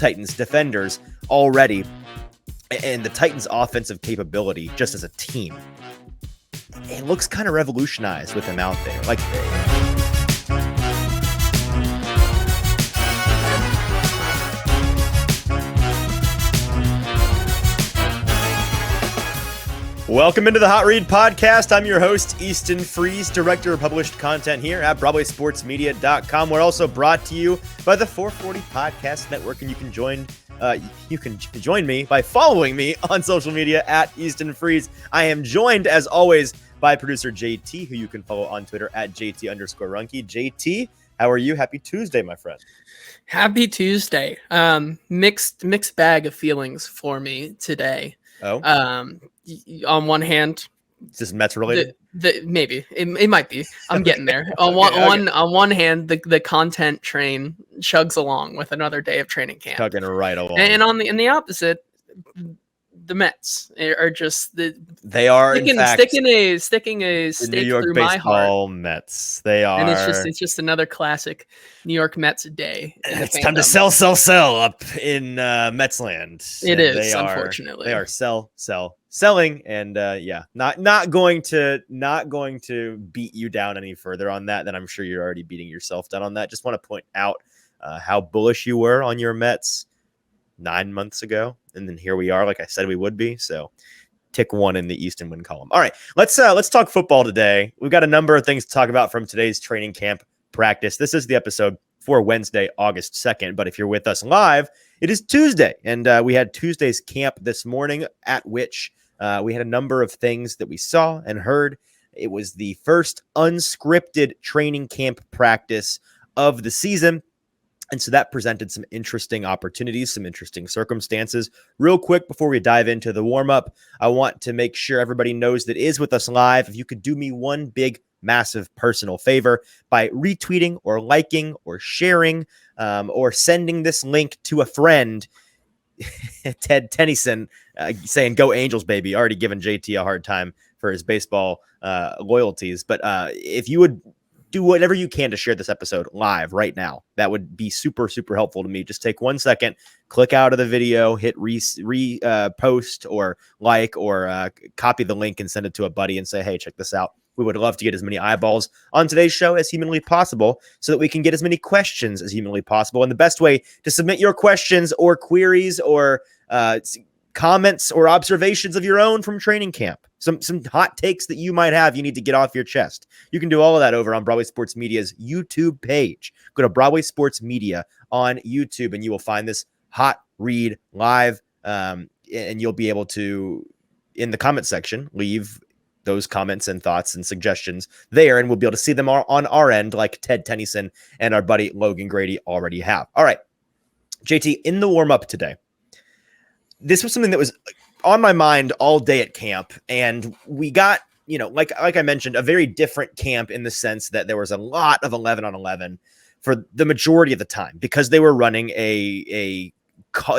Titans defenders already. And the Titans' offensive capability, just as a team, it looks kind of revolutionized with him out there. Like, welcome into the Hot Read Podcast. I'm your host, Easton Freeze, director of published content here at BroadwaySportsMedia.com. We're also brought to you by the 440 Podcast Network, and you can join me by following me on social media at Easton Freeze. I am joined, as always, by producer JT, who you can follow on Twitter at JT_Runke. JT, how are you? Happy Tuesday, my friend. Happy Tuesday. Mixed bag of feelings for me today. Oh. On one hand, is this Mets related? Maybe it might be. I'm getting there. On one hand, the content train chugs along with another day of training camp, chugging right along. And on the opposite, the Mets are just they are sticking a stake New York through my heart. Mets. They are, and it's just another classic New York Mets day. It's time to sell up in Mets land. It is, unfortunately. They are selling, and not going to beat you down any further on that. Then I'm sure you're already beating yourself down on that. Just want to point out how bullish you were on your Mets 9 months ago, and then here we are, like I said we would be. So tick one in the Easton win column. All right, let's talk football today. We've got a number of things to talk about from today's training camp practice. This is the episode for Wednesday, August 2nd. But if you're with us live, it is Tuesday, and we had Tuesday's camp this morning, at which we had a number of things that we saw and heard. It was the first unscripted training camp practice of the season. And so that presented some interesting opportunities, some interesting circumstances. Real quick, before we dive into the warm-up, I want to make sure everybody knows that is with us live. If you could do me one big, massive personal favor by retweeting or liking or sharing or sending this link to a friend, Ted Tennyson saying, "Go Angels, baby." Already given JT a hard time for his baseball loyalties. But if you would do whatever you can to share this episode live right now, that would be super, super helpful to me. Just take 1 second, click out of the video, hit post or like, or copy the link and send it to a buddy and say, "Hey, check this out." We would love to get as many eyeballs on today's show as humanly possible so that we can get as many questions as humanly possible. And the best way to submit your questions or queries or comments or observations of your own from training camp, some hot takes that you might have, you need to get off your chest, you can do all of that over on Broadway Sports Media's YouTube page. Go to Broadway Sports Media on YouTube and you will find this hot read live, and you'll be able to, in the comment section, leave those comments and thoughts and suggestions there, and we'll be able to see them on our end, like Ted Tennyson and our buddy Logan Grady already have. All right, JT, in the warm-up today, this was something that was on my mind all day at camp, and we got, like I mentioned, a very different camp in the sense that there was a lot of 11-on-11 for the majority of the time, because they were running they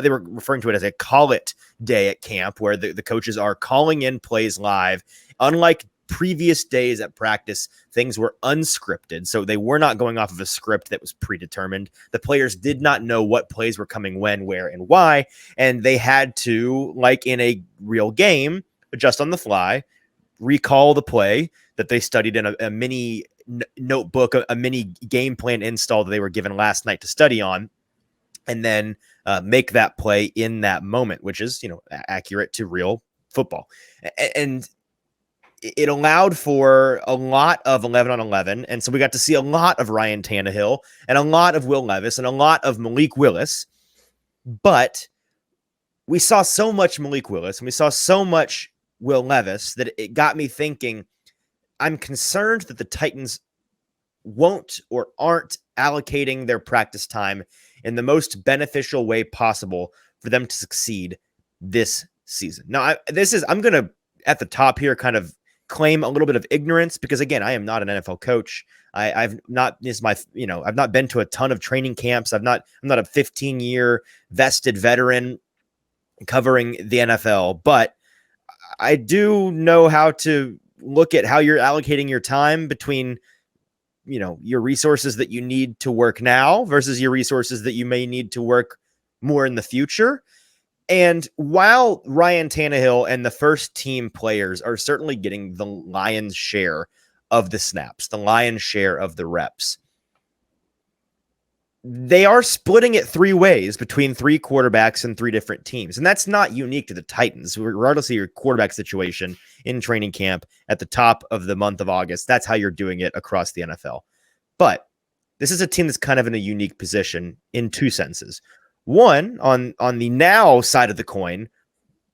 were referring to it as a call it day at camp, where the coaches are calling in plays live. Unlike previous days at practice, things were unscripted. So they were not going off of a script that was predetermined. The players did not know what plays were coming when, where, and why. And they had to, like in a real game, adjust on the fly, recall the play that they studied in a mini notebook, a mini game plan install that they were given last night to study on, and then make that play in that moment, which is, accurate to real football. And it allowed for a lot of 11-on-11. And so we got to see a lot of Ryan Tannehill and a lot of Will Levis and a lot of Malik Willis. But we saw so much Malik Willis and we saw so much Will Levis that it got me thinking, I'm concerned that the Titans won't or aren't allocating their practice time in the most beneficial way possible for them to succeed this season. Now, I'm going to, at the top here, kind of claim a little bit of ignorance, because again, I am not an NFL coach. I've not been to a ton of training camps. I'm not a 15-year vested veteran covering the NFL, but I do know how to look at how you're allocating your time between, your resources that you need to work now versus your resources that you may need to work more in the future. And while Ryan Tannehill and the first team players are certainly getting the lion's share of the snaps, the lion's share of the reps, they are splitting it three ways between three quarterbacks and three different teams. And that's not unique to the Titans, regardless of your quarterback situation in training camp at the top of the month of August. That's how you're doing it across the NFL. But this is a team that's kind of in a unique position in two senses. One, on the now side of the coin,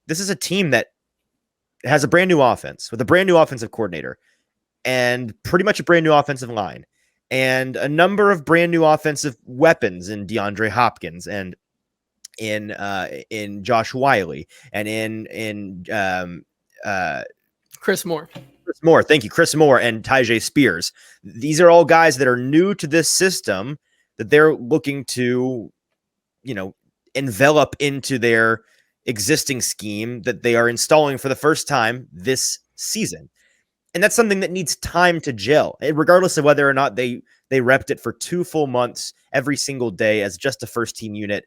this is a team that has a brand new offense with a brand new offensive coordinator and pretty much a brand new offensive line and a number of brand new offensive weapons in DeAndre Hopkins and in Josh Wiley and in Chris Moore. Chris Moore, thank you, Chris Moore and Tyjae Spears. These are all guys that are new to this system that they're looking to, envelop into their existing scheme that they are installing for the first time this season. And that's something that needs time to gel, regardless of whether or not they repped it for 2 full months every single day as just a first team unit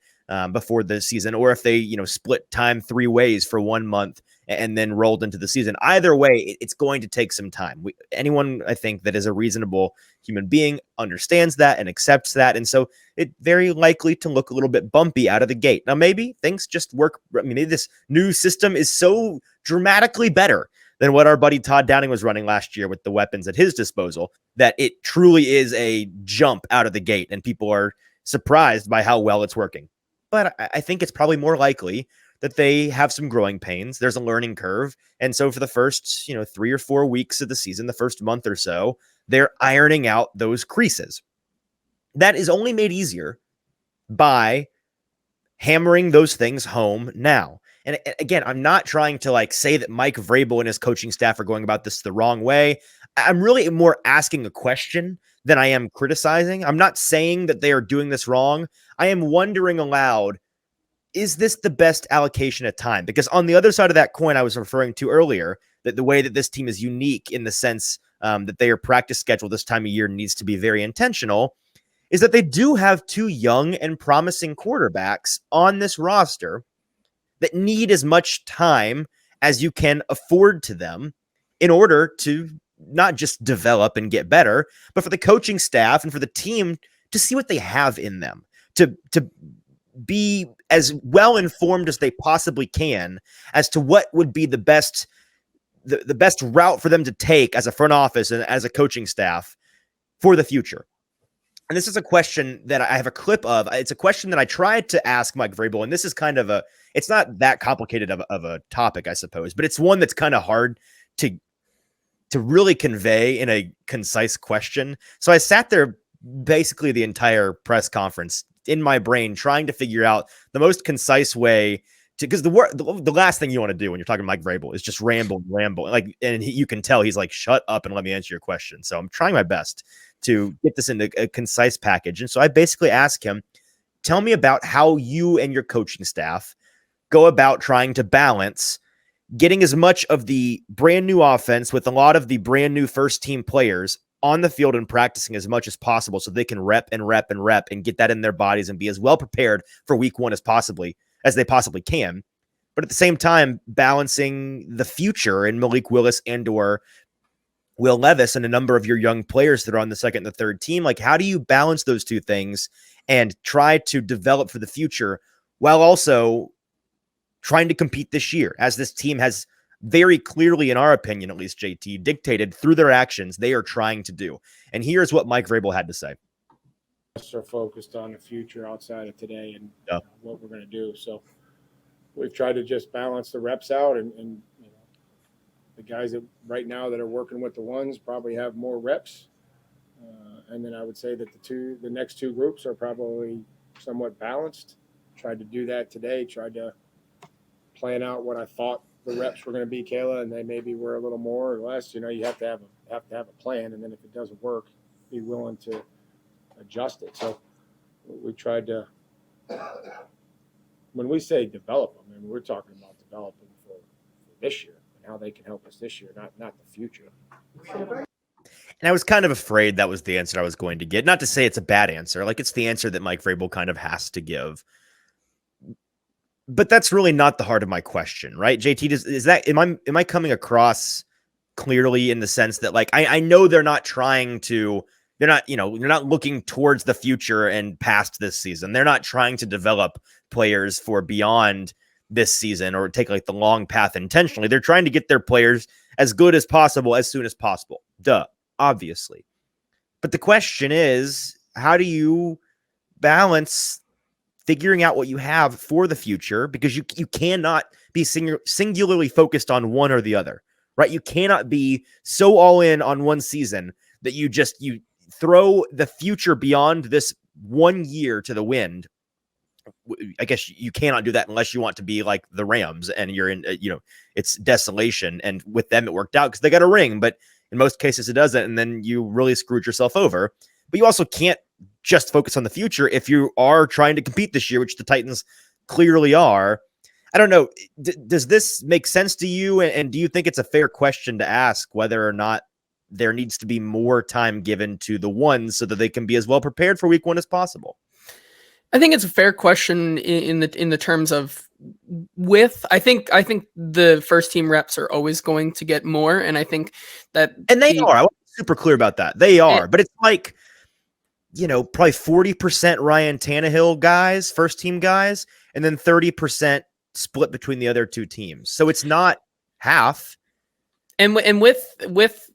before the season, or if they, split time 3 ways for 1 month and then rolled into the season. Either way, it's going to take some time. Anyone, I think, that is a reasonable human being understands that and accepts that. And so it's very likely to look a little bit bumpy out of the gate. Now, maybe things just work. I mean, maybe this new system is so dramatically better than what our buddy Todd Downing was running last year with the weapons at his disposal, that it truly is a jump out of the gate and people are surprised by how well it's working. But I think it's probably more likely that they have some growing pains. There's a learning curve. And so for the first, 3 or 4 weeks of the season, the first month or so, they're ironing out those creases. That is only made easier by hammering those things home now. And again, I'm not trying to say that Mike Vrabel and his coaching staff are going about this the wrong way. I'm really more asking a question than I am criticizing. I'm not saying that they are doing this wrong. I am wondering aloud, is this the best allocation of time? Because on the other side of that coin I was referring to earlier, that the way that this team is unique in the sense that their practice schedule this time of year needs to be very intentional, is that they do have 2 young and promising quarterbacks on this roster that need as much time as you can afford to them in order to not just develop and get better, but for the coaching staff and for the team to see what they have in them, to be as well informed as they possibly can as to what would be the best route for them to take as a front office and as a coaching staff for the future. And this is a question that I have a clip of. It's a question that I tried to ask Mike Vrabel, and this is kind of it's not that complicated of a topic, I suppose, but it's one that's kind of hard to really convey in a concise question. So I sat there basically the entire press conference in my brain trying to figure out the most concise way to, because the last thing you want to do when you're talking to Mike Vrabel is just ramble, and you can tell he's like, shut up and let me answer your question. So I'm trying my best to get this into a concise package. And so I basically asked him, tell me about how you and your coaching staff go about trying to balance getting as much of the brand new offense with a lot of the brand new first team players on the field and practicing as much as possible so they can rep and get that in their bodies and be as well prepared for week 1 as they possibly can. But at the same time, balancing the future in Malik Willis and or Will Levis and a number of your young players that are on the second and the third team. Like, how do you balance those two things and try to develop for the future while also trying to compete this year, as this team has very clearly, in our opinion, at least, JT, dictated through their actions they are trying to do? And here's what Mike Vrabel had to say. Are focused on the future outside of today and what we're going to do. So we've tried to just balance the reps out and the guys that right now that are working with the ones probably have more reps. And then I would say that the next 2 groups are probably somewhat balanced. Tried to do that today, tried to plan out what I thought the reps were going to be, Kayla, and they maybe were a little more or less. You have to have a plan, and then if it doesn't work, be willing to adjust it. So we tried to, when we say develop them, we're talking about developing for this year and how they can help us this year, not the future. And I was kind of afraid that was the answer I was going to get. Not to say it's a bad answer. Like, it's the answer that Mike Vrabel kind of has to give. But that's really not the heart of my question, right? JT, am I coming across clearly in the sense that, like, I know they're not looking towards the future and past this season. They're not trying to develop players for beyond this season or take like the long path intentionally. They're trying to get their players as good as possible as soon as possible. Duh, obviously. But the question is, how do you balance figuring out what you have for the future? Because you cannot be singularly focused on one or the other, right? You cannot be so all in on one season that you throw the future beyond this 1 year to the wind. I guess you cannot do that unless you want to be like the Rams and you're in, it's desolation. And with them, it worked out because they got a ring, but in most cases it doesn't. And then you really screwed yourself over. But you also can't just focus on the future if you are trying to compete this year, which the Titans clearly are. I don't know. Does this make sense to you? And do you think it's a fair question to ask whether or not there needs to be more time given to the ones so that they can be as well prepared for week 1 as possible? I think it's a fair question in the terms of I think the first team reps are always going to get more. And I think that, and they are, I want to be super clear about that. They are, but it's like, probably 40% Ryan Tannehill guys, first team guys, and then 30% split between the other two teams. So it's not half. And with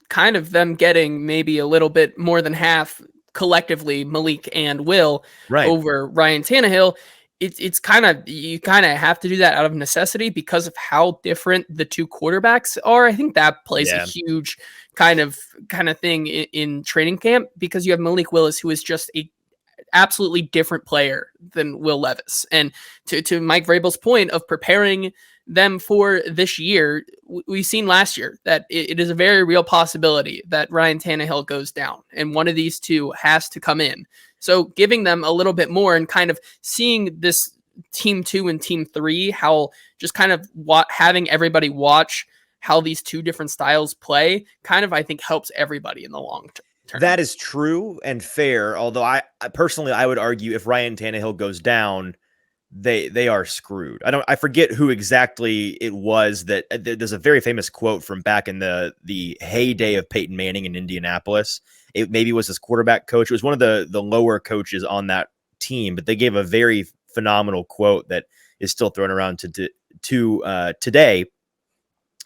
kind of them getting maybe a little bit more than half collectively, Malik and Will, right, over Ryan Tannehill, it's kind of, you kind of have to do that out of necessity because of how different the two quarterbacks are. I think that plays a huge kind of thing in training camp, because you have Malik Willis, who is just a absolutely different player than Will Levis. And to Mike Vrabel's point of preparing them for this year, we've seen last year that it is a very real possibility that Ryan Tannehill goes down and one of these two has to come in. So giving them a little bit more and kind of seeing this team 2 and team 3, how just kind of having everybody watch how these two different styles play kind of, I think, helps everybody in the long term. That is true and fair. Although I personally, I would argue if Ryan Tannehill goes down, they are screwed. I forget who exactly it was that there's a very famous quote from back in the heyday of Peyton Manning in Indianapolis. It maybe was his quarterback coach. It was one of the lower coaches on that team, but they gave a very phenomenal quote that is still thrown around to today,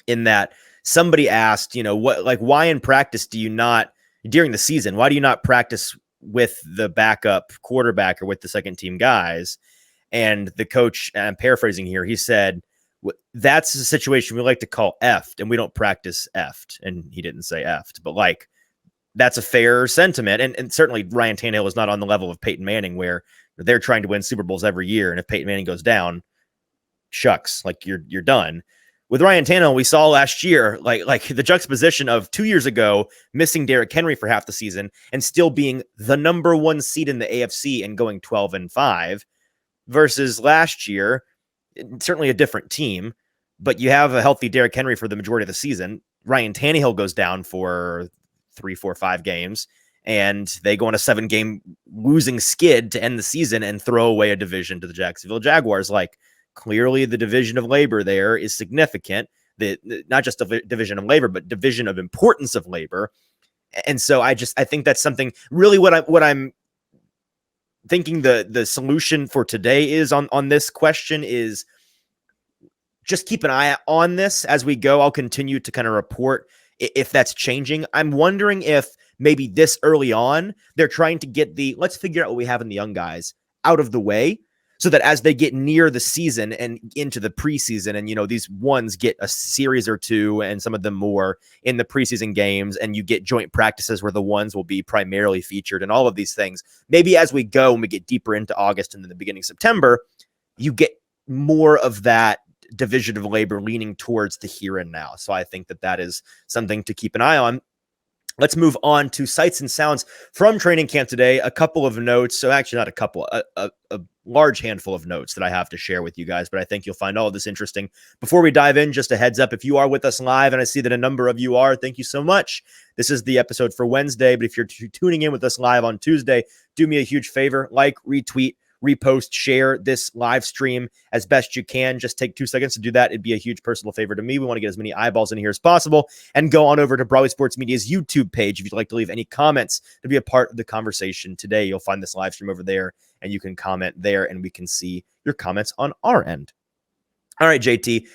in that somebody asked, why in practice do you not, during the season, why do you not practice with the backup quarterback or with the second team guys? And the coach, and I'm paraphrasing here, he said, that's a situation we like to call effed, and we don't practice effed. And he didn't say effed, but like, that's a fair sentiment. And certainly Ryan Tannehill is not on the level of Peyton Manning, where they're trying to win Super Bowls every year. And if Peyton Manning goes down, shucks, like you're done. With Ryan Tannehill, we saw last year, like the juxtaposition of 2 years ago, missing Derrick Henry for half the season and still being the number 1 seed in the AFC and going 12-5, versus last year, certainly a different team, but you have a healthy Derrick Henry for the majority of the season. Ryan Tannehill goes down for 3, 4, 5 games, and they go on a 7-game losing skid to end the season and throw away a division to the Jacksonville Jaguars. Like, clearly the division of labor there is significant. Not just a division of labor, but division of importance of labor. And so I think that's something really what I'm thinking the solution for today is on this question is just keep an eye on this as we go. I'll continue to kind of report if that's changing. I'm wondering if maybe this early on, they're trying to get let's figure out what we have in the young guys out of the way, so that as they get near the season and into the preseason, and, these ones get a series or two and some of them more in the preseason games, and you get joint practices where the ones will be primarily featured and all of these things. Maybe as we go and we get deeper into August and then the beginning of September, you get more of that division of labor leaning towards the here and now. So I think that is something to keep an eye on. Let's move on to sights and sounds from training camp today. A couple of notes. So actually not a couple, a large handful of notes that I have to share with you guys, but I think you'll find all of this interesting. Before we dive in, just a heads up, if you are with us live, and I see that a number of you are, thank you so much. This is the episode for Wednesday, but if you're tuning in with us live on Tuesday, do me a huge favor, like, retweet, repost, share this live stream as best you can. Just take 2 seconds to do that. It'd be a huge personal favor to me. We want to get as many eyeballs in here as possible. And go on over to Broadway Sports Media's YouTube page if you'd like to leave any comments to be a part of the conversation today. You'll find this live stream over there, and you can comment there, and we can see your comments on our end. All right, JT,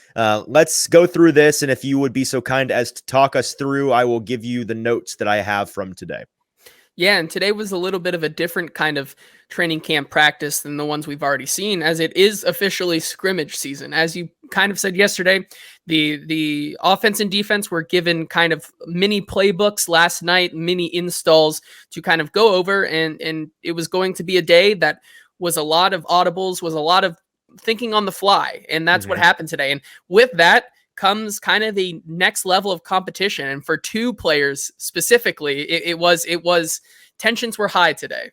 let's go through this. And if you would be so kind as to talk us through, I will give you the notes that I have from today. Yeah, and today was a little bit of a different kind of training camp practice than the ones we've already seen, as it is officially scrimmage season. As you kind of said yesterday, the offense and defense were given kind of mini playbooks last night, mini installs to kind of go over, and it was going to be a day that was a lot of audibles, was a lot of thinking on the fly, and that's what happened today. And with that comes kind of the next level of competition, and for two players specifically, it was tensions were high today.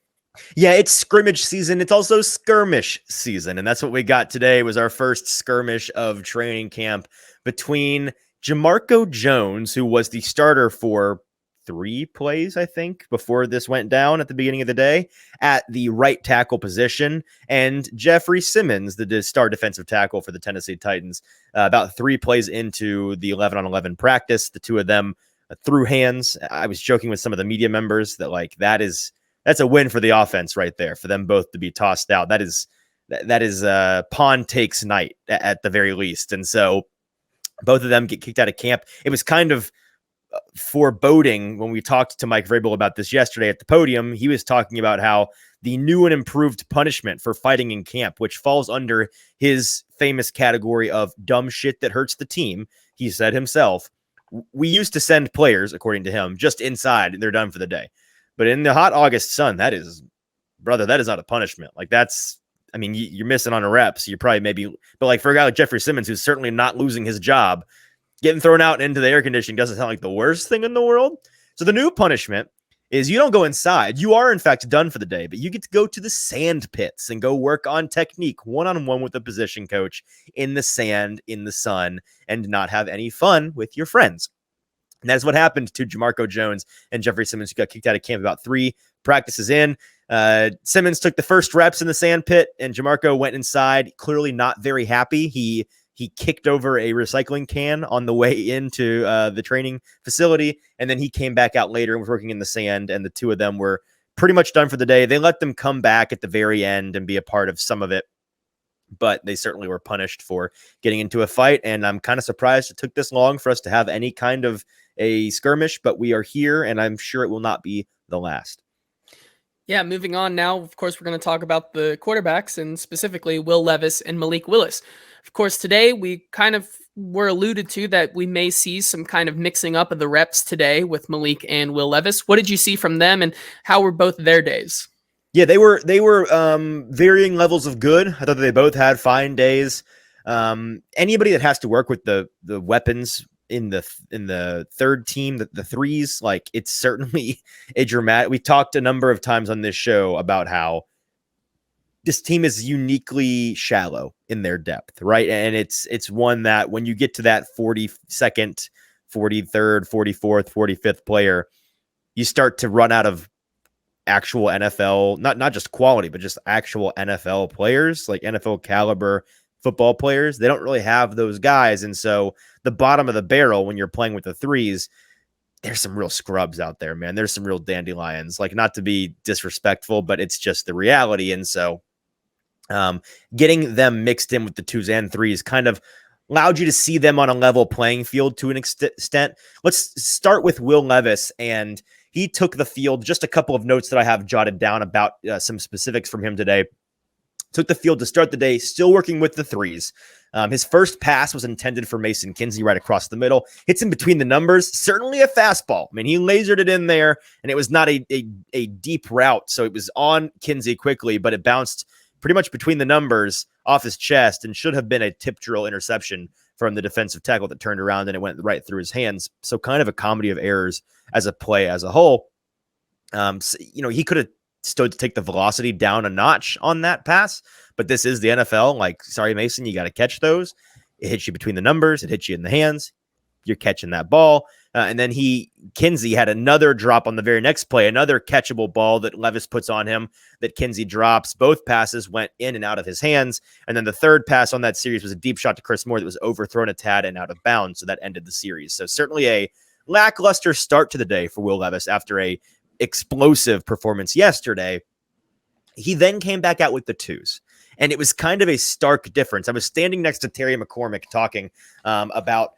Yeah, it's scrimmage season. It's also skirmish season, and that's what we got today. Was our first skirmish of training camp between Jamarco Jones, who was the starter for 3 plays, I think, before this went down at the beginning of the day at the right tackle position, and Jeffrey Simmons, the star defensive tackle for the Tennessee Titans, about 3 plays into the 11-on-11 practice. The two of them threw hands. I was joking with some of the media members that that's a win for the offense right there, for them both to be tossed out. That is pawn takes night at the very least. And so both of them get kicked out of camp. It was kind of foreboding when we talked to Mike Vrabel about this yesterday at the podium. He was talking about how the new and improved punishment for fighting in camp, which falls under his famous category of dumb shit that hurts the team, he said himself, we used to send players, according to him, just inside and they're done for the day. But in the hot August sun, that is not a punishment. Like you're missing on the reps. You're probably but like for a guy like Jeffrey Simmons, who's certainly not losing his job, getting thrown out into the air conditioning doesn't sound like the worst thing in the world. So the new punishment is you don't go inside. You are, in fact, done for the day, but you get to go to the sand pits and go work on technique one-on-one with the position coach in the sand, in the sun, and not have any fun with your friends. And that's what happened to Jamarco Jones and Jeffrey Simmons, who got kicked out of camp about 3 practices in. Simmons took the first reps in the sand pit, and Jamarco went inside, clearly not very happy. He kicked over a recycling can on the way into the training facility, and then he came back out later and was working in the sand, and the two of them were pretty much done for the day. They let them come back at the very end and be a part of some of it, but they certainly were punished for getting into a fight, and I'm kind of surprised it took this long for us to have any kind of a skirmish, but we are here, and I'm sure it will not be the last. Yeah, moving on now, of course, we're going to talk about the quarterbacks, and specifically Will Levis and Malik Willis. Of course, today we kind of were alluded to that we may see some kind of mixing up of the reps today with Malik and Will Levis. What did you see from them, and how were both their days? Yeah, they were varying levels of good. I thought they both had fine days. Anybody that has to work with the weapons in the third team, the threes, like it's certainly a dramatic. We talked a number of times on this show about how this team is uniquely shallow in their depth, right? And it's one that when you get to that 42nd, 43rd, 44th, 45th player, you start to run out of actual NFL, not just quality, but just actual NFL players, like NFL caliber football players. They don't really have those guys. And so the bottom of the barrel, when you're playing with the threes, there's some real scrubs out there, man. There's some real dandelions, like not to be disrespectful, but it's just the reality. And so getting them mixed in with the twos and threes kind of allowed you to see them on a level playing field to an extent. Let's start with Will Levis, and he took the field. Just a couple of notes that I have jotted down about some specifics from him today. Took the field to start the day, still working with the threes. His first pass was intended for Mason Kinsey right across the middle. Hits him between the numbers. Certainly a fastball. I mean, he lasered it in there, and it was not a deep route, so it was on Kinsey quickly, but it bounced pretty much between the numbers off his chest and should have been a tip drill interception from the defensive tackle that turned around, and it went right through his hands. So kind of a comedy of errors as a play as a whole. So, he could have stood to take the velocity down a notch on that pass, but this is the NFL. Like, sorry, Mason, you got to catch those. It hits you between the numbers. It hits you in the hands. You're catching that ball. And then Kinsey had another drop on the very next play, another catchable ball that Levis puts on him that Kinsey drops. Both passes went in and out of his hands. And then the third pass on that series was a deep shot to Chris Moore that was overthrown a tad and out of bounds. So that ended the series. So certainly a lackluster start to the day for Will Levis after a explosive performance yesterday. He then came back out with the twos. And it was kind of a stark difference. I was standing next to Terry McCormick talking about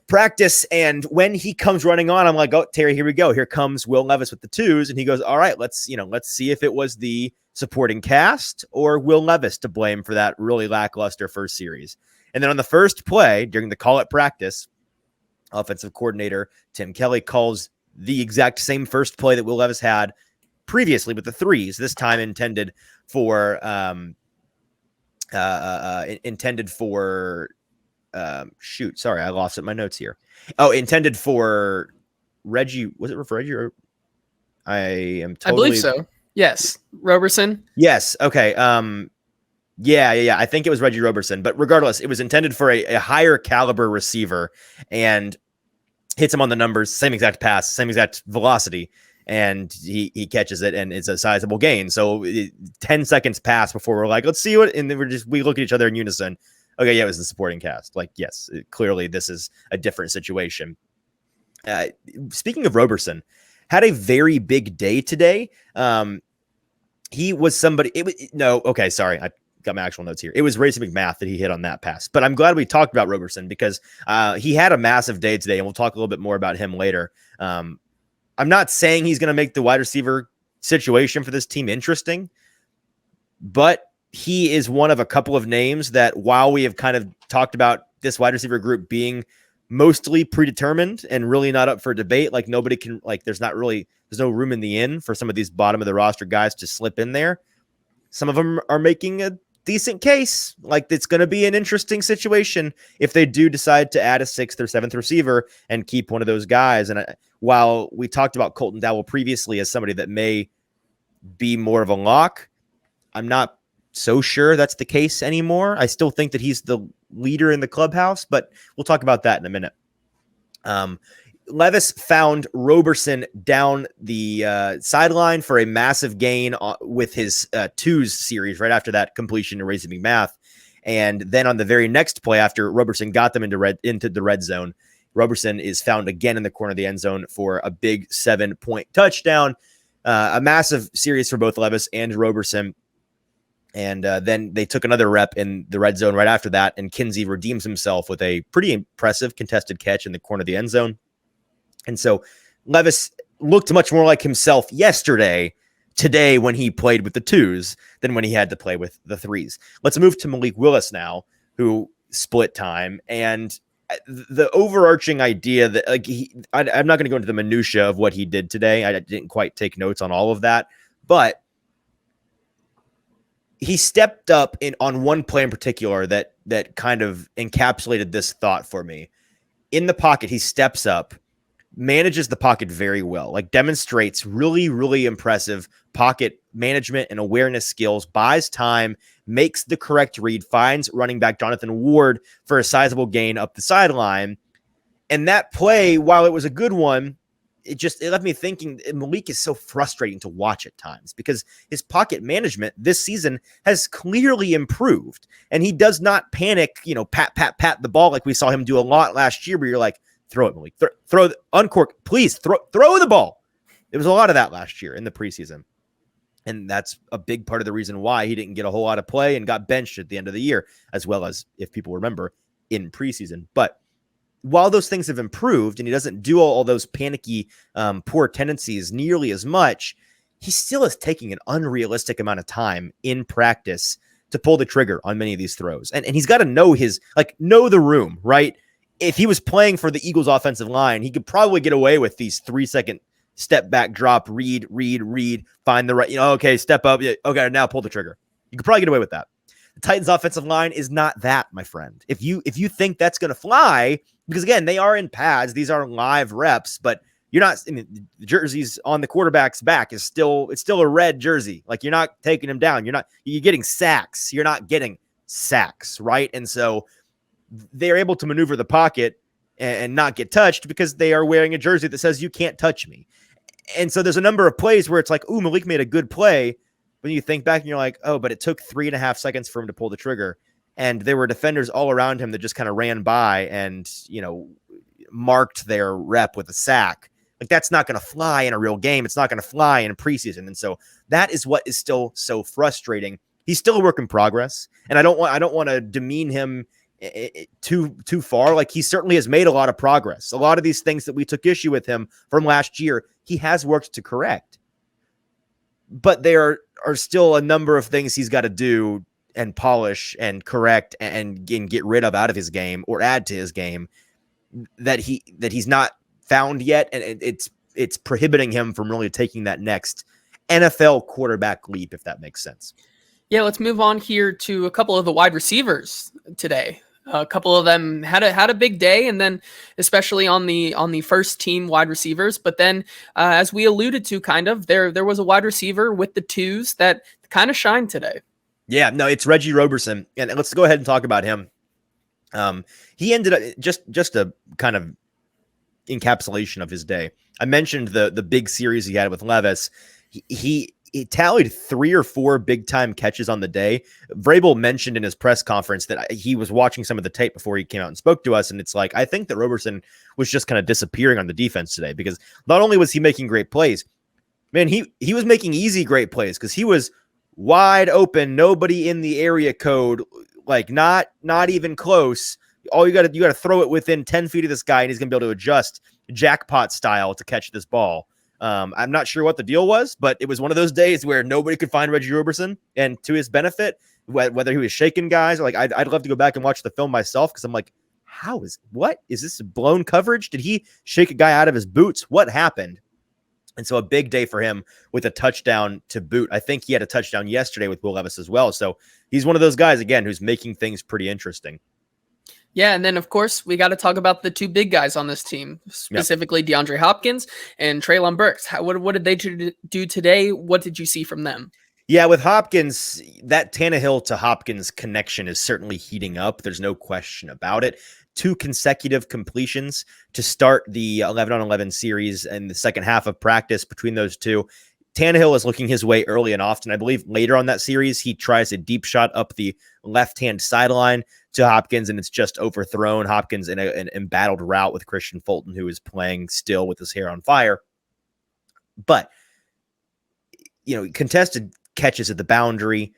practice. And when he comes running on, I'm like, oh, Terry, here we go. Here comes Will Levis with the twos. And he goes, all right, let's see if it was the supporting cast or Will Levis to blame for that really lackluster first series. And then on the first play during the call at practice, offensive coordinator Tim Kelly calls the exact same first play that Will Levis had previously with the threes, this time intended for sorry, I lost it in my notes here. Oh, intended for Reggie. Was it for Reggie? Or I believe so. Yes. Roberson. Yes. Okay. Yeah. I think it was Reggie Roberson, but regardless, it was intended for a higher caliber receiver and hits him on the numbers, same exact pass, same exact velocity. And he catches it, and it's a sizable gain. So 10 seconds pass before we're like, let's see what, and then we look at each other in unison. Okay, yeah, it was the supporting cast. Like, yes, clearly this is a different situation. Speaking of Roberson, had a very big day today. He was somebody. Sorry, I got my actual notes here. It was Racing McMath that he hit on that pass. But I'm glad we talked about Roberson because he had a massive day today, and we'll talk a little bit more about him later. I'm not saying he's going to make the wide receiver situation for this team interesting, but he is one of a couple of names that, while we have kind of talked about this wide receiver group being mostly predetermined and really not up for debate, like nobody can, like there's no room in the inn for some of these bottom of the roster guys to slip in there. Some of them are making a decent case. Like, it's going to be an interesting situation if they do decide to add a 6th or 7th receiver and keep one of those guys. And while we talked about Colton Dowell previously as somebody that may be more of a lock, I'm not so sure that's the case anymore. I still think that he's the leader in the clubhouse, but we'll talk about that in a minute. Levis found Roberson down the sideline for a massive gain with his twos series right after that completion to Racing McMath. And then on the very next play, after Roberson got them into the red zone, Roberson is found again in the corner of the end zone for a big 7-point touchdown. A massive series for both Levis and Roberson. And then they took another rep in the red zone right after that, and Kinsey redeems himself with a pretty impressive contested catch in the corner of the end zone. And so Levis looked much more like himself today when he played with the twos than when he had to play with the threes. Let's move to Malik Willis now, who split time. And the overarching idea that, like, I'm not going to go into the minutia of what he did today. I didn't quite take notes on all of that, but he stepped up on one play in particular that kind of encapsulated this thought for me. In the pocket, he steps up, manages the pocket very well, like demonstrates really, really impressive pocket management and awareness skills, buys time, makes the correct read, finds running back Jonathan Ward for a sizable gain up the sideline. And that play, while it was a good one, it left me thinking Malik is so frustrating to watch at times because his pocket management this season has clearly improved, and he does not panic, pat the ball like we saw him do a lot last year, where you're like, throw it, Malik, throw uncork, please throw the ball. There was a lot of that last year in the preseason. And that's a big part of the reason why he didn't get a whole lot of play and got benched at the end of the year, as well as, if people remember, in preseason. But while those things have improved and he doesn't do all those panicky, poor tendencies nearly as much, he still is taking an unrealistic amount of time in practice to pull the trigger on many of these throws. And he's got to know know the room, right? If he was playing for the Eagles offensive line, he could probably get away with these 3-second step back, drop, read, find the right, okay, step up. Okay, now pull the trigger. You could probably get away with that. The Titans offensive line is not that, my friend. If you think that's going to fly, because again, they are in pads, these are live reps, but you're not, the jerseys on the quarterback's back it's still a red jersey. Like, you're not taking him down. You're getting sacks. You're not getting sacks, right? And so they're able to maneuver the pocket and not get touched because they are wearing a jersey that says you can't touch me. And so there's a number of plays where it's like, ooh, Malik made a good play. When you think back and you're like, oh, but it took 3.5 seconds for him to pull the trigger. And there were defenders all around him that just kind of ran by and, marked their rep with a sack. Like, that's not going to fly in a real game. It's not going to fly in preseason. And so that is what is still so frustrating. He's still a work in progress. And I don't want to demean him too far. Like, he certainly has made a lot of progress. A lot of these things that we took issue with him from last year, he has worked to correct. But there are still a number of things he's got to do and polish and correct and get rid of out of his game or add to his game that he's not found yet. And it's prohibiting him from really taking that next NFL quarterback leap, if that makes sense. Yeah, let's move on here to a couple of the wide receivers today. A couple of them had a big day, and then especially on the first team wide receivers. But then, as we alluded to, there was a wide receiver with the twos that kind of shined today. Yeah, no, it's Reggie Roberson, and let's go ahead and talk about him. He ended up just a kind of encapsulation of his day. I mentioned the big series he had with Levis. He tallied 3 or 4 big time catches on the day. Vrabel mentioned in his press conference that he was watching some of the tape before he came out and spoke to us. And it's like, I think that Roberson was just kind of disappearing on the defense today, because not only was he making great plays, man, he was making easy, great plays, because he was wide open, nobody in the area code, like not even close. All you got to throw it within 10 feet of this guy, and he's going to be able to adjust jackpot style to catch this ball. I'm not sure what the deal was, but it was one of those days where nobody could find Reggie Roberson, and to his benefit, whether he was shaking guys or like, I'd love to go back and watch the film myself, because I'm like, what is this blown coverage? Did he shake a guy out of his boots? What happened? And so a big day for him with a touchdown to boot. I think he had a touchdown yesterday with Will Levis as well. So he's one of those guys, again, who's making things pretty interesting. Yeah, and then, of course, we got to talk about the 2 big guys on this team, specifically DeAndre Hopkins and Treylon Burks. What did they do today? What did you see from them? Yeah, with Hopkins, that Tannehill to Hopkins connection is certainly heating up. There's no question about it. 2 consecutive completions to start the 11-on-11 series in the second half of practice between those two. Tannehill is looking his way early and often. I believe later on that series, he tries a deep shot up the left-hand sideline to Hopkins, and it's just overthrown. Hopkins in an embattled route with Christian Fulton, who is playing still with his hair on fire. But, contested catches at the boundary,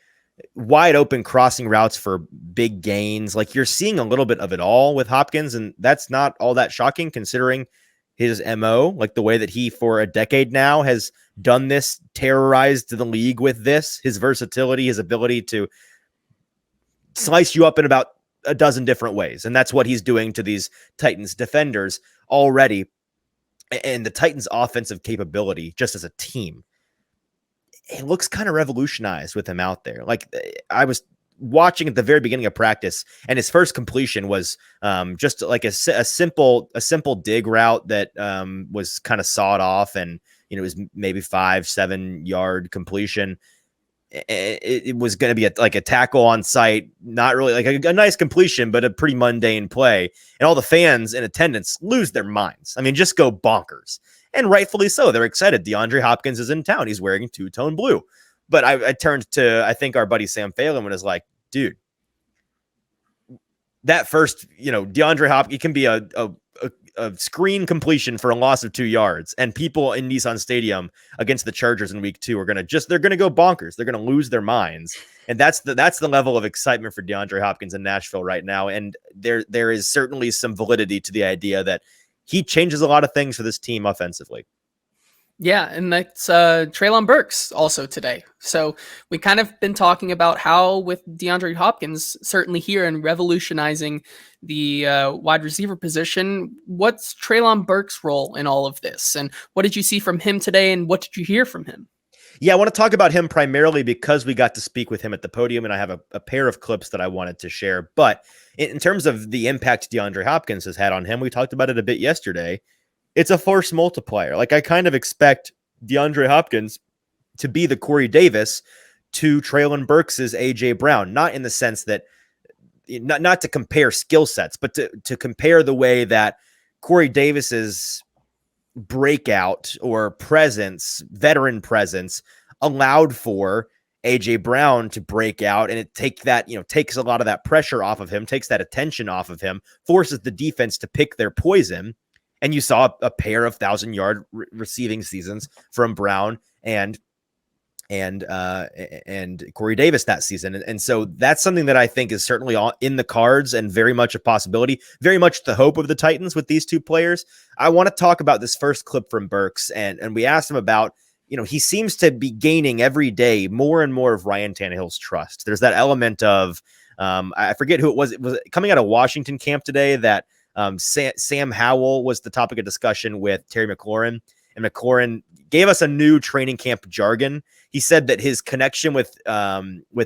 wide open crossing routes for big gains. Like, you're seeing a little bit of it all with Hopkins, and that's not all that shocking considering his MO, like the way that he for a decade now has done this, terrorized the league with this, his versatility, his ability to slice you up in about a dozen different ways. And that's what he's doing to these Titans defenders already. And the Titans offensive capability just as a team, it looks kind of revolutionized with him out there. Like, I was watching at the very beginning of practice, and his first completion was just like a simple dig route that was kind of sawed off, and it was maybe 5-7 yard completion. It was going to be a tackle on site, not really like a nice completion, but a pretty mundane play. And all the fans in attendance lose their minds. I mean, just go bonkers, and rightfully so. They're excited. DeAndre Hopkins is in town. He's wearing 2-tone blue. But I turned to, I think, our buddy Sam Phelan, and was like, dude, that first, DeAndre Hopkins, it can be a screen completion for a loss of 2 yards. And people in Nissan Stadium against the Chargers in week 2 are they're going to go bonkers. They're going to lose their minds. And that's the level of excitement for DeAndre Hopkins in Nashville right now. And there is certainly some validity to the idea that he changes a lot of things for this team offensively. Yeah, and that's Treylon Burks also today. So we kind of been talking about how with DeAndre Hopkins certainly here and revolutionizing the wide receiver position, what's Treylon Burks' role in all of this? And what did you see from him today, and what did you hear from him? Yeah, I want to talk about him primarily because we got to speak with him at the podium, and I have a pair of clips that I wanted to share. But in terms of the impact DeAndre Hopkins has had on him, we talked about it a bit yesterday. It's a force multiplier. Like, I kind of expect DeAndre Hopkins to be the Corey Davis to Treylon Burks' AJ Brown, not in the sense that not to compare skill sets, but to compare the way that Corey Davis's breakout or presence, veteran presence, allowed for AJ Brown to break out, and it takes a lot of that pressure off of him, takes that attention off of him, forces the defense to pick their poison. And you saw a pair of 1,000-yard receiving seasons from Brown and Corey Davis that season. And so that's something that I think is certainly in the cards and very much a possibility, very much the hope of the Titans with these two players. I want to talk about this first clip from Burks, and we asked him about, he seems to be gaining every day more and more of Ryan Tannehill's trust. There's that element of, I forget who it was. It was coming out of Washington camp today that Sam Howell was the topic of discussion with Terry McLaurin, and McLaurin gave us a new training camp jargon. He said that his connection with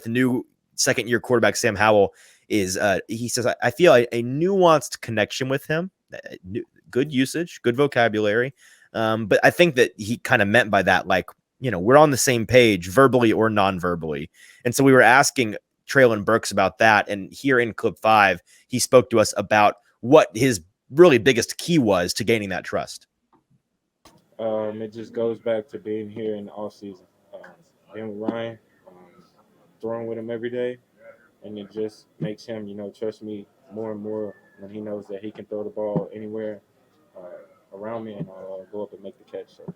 new second-year quarterback Sam Howell is, he says, I feel a nuanced connection with him. Good usage, good vocabulary. But I think that he kind of meant by that, like, we're on the same page verbally or non-verbally. And so we were asking Treylon Burks about that. And here in clip 5, he spoke to us about what his really biggest key was to gaining that trust. It just goes back to being here in the off season, being with Ryan, throwing with him every day, and it just makes him, trust me more and more when he knows that he can throw the ball anywhere around me, and I'll go up and make the catch. So.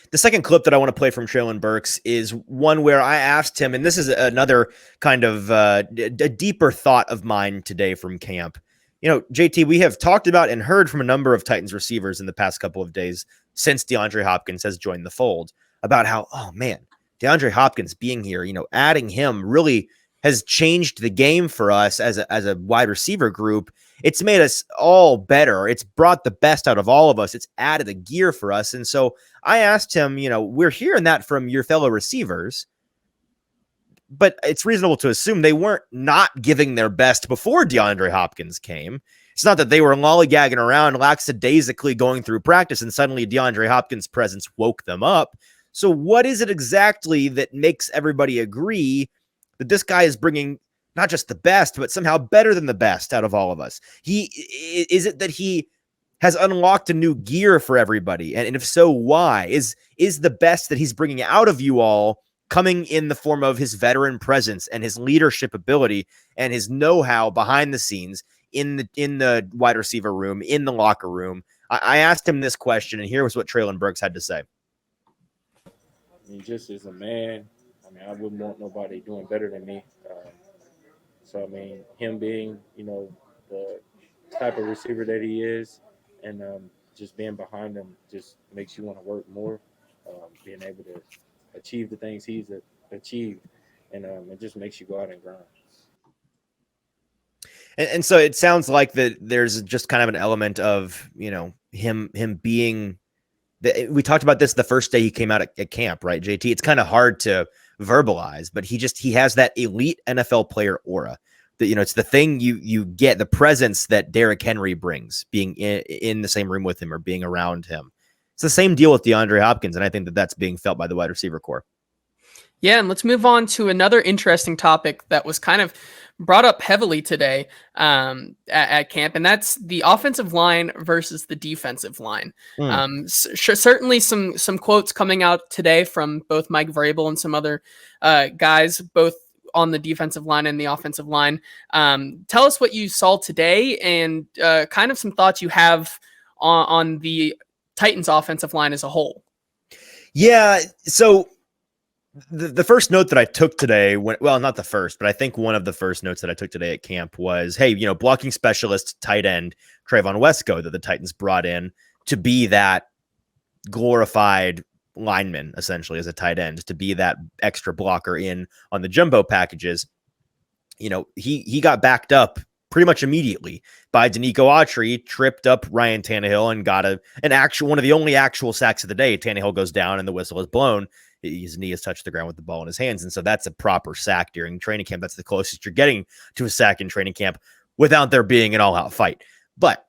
The second clip that I want to play from Treylon Burks is one where I asked him, and this is another kind of a deeper thought of mine today from camp. JT, we have talked about and heard from a number of Titans receivers in the past couple of days since DeAndre Hopkins has joined the fold about how, oh man, DeAndre Hopkins being here, adding him really has changed the game for us as a wide receiver group. It's made us all better. It's brought the best out of all of us. It's added a gear for us. And so I asked him, we're hearing that from your fellow receivers, but it's reasonable to assume they weren't not giving their best before DeAndre Hopkins came. It's not that they were lollygagging around lackadaisically going through practice and suddenly DeAndre Hopkins' presence woke them up. So what is it exactly that makes everybody agree that this guy is bringing not just the best, but somehow better than the best out of all of us? Is it that he has unlocked a new gear for everybody? And if so, why? Is the best that he's bringing out of you all coming in the form of his veteran presence and his leadership ability and his know-how behind the scenes in the wide receiver room, in the locker room? I asked him this question, and here was what Treylon Burks had to say. Just as a man, I wouldn't want nobody doing better than me. So, him being, the type of receiver that he is, and just being behind him just makes you want to work more, being able to achieve the things he's achieved, and it just makes you go out and grind. And so it sounds like that there's just kind of an element of, him being we talked about this the first day he came out at camp, right, JT? It's kind of hard to verbalize, but he has that elite NFL player aura. That, it's the thing you get, the presence that Derrick Henry brings, being in the same room with him or being around him. It's the same deal with DeAndre Hopkins, and I think that that's being felt by the wide receiver core. Yeah, and let's move on to another interesting topic that was kind of brought up heavily today at camp, and that's the offensive line versus the defensive line. Certainly some quotes coming out today from both Mike Vrabel and some other guys, both on the defensive line and the offensive line. Tell us what you saw today and kind of some thoughts you have on the Titans offensive line as a whole. Yeah, so the first note that I took today, not the first, but I think one of the first notes that I took today at camp was, hey, blocking specialist tight end Trayvon Wesco that the Titans brought in to be that glorified lineman, essentially, as a tight end, to be that extra blocker in on the jumbo packages. He got backed up pretty much immediately by Danico Autry, tripped up Ryan Tannehill and got one of the only actual sacks of the day. Tannehill goes down and the whistle is blown. His knee has touched the ground with the ball in his hands. And so that's a proper sack during training camp. That's the closest you're getting to a sack in training camp without there being an all-out fight. But,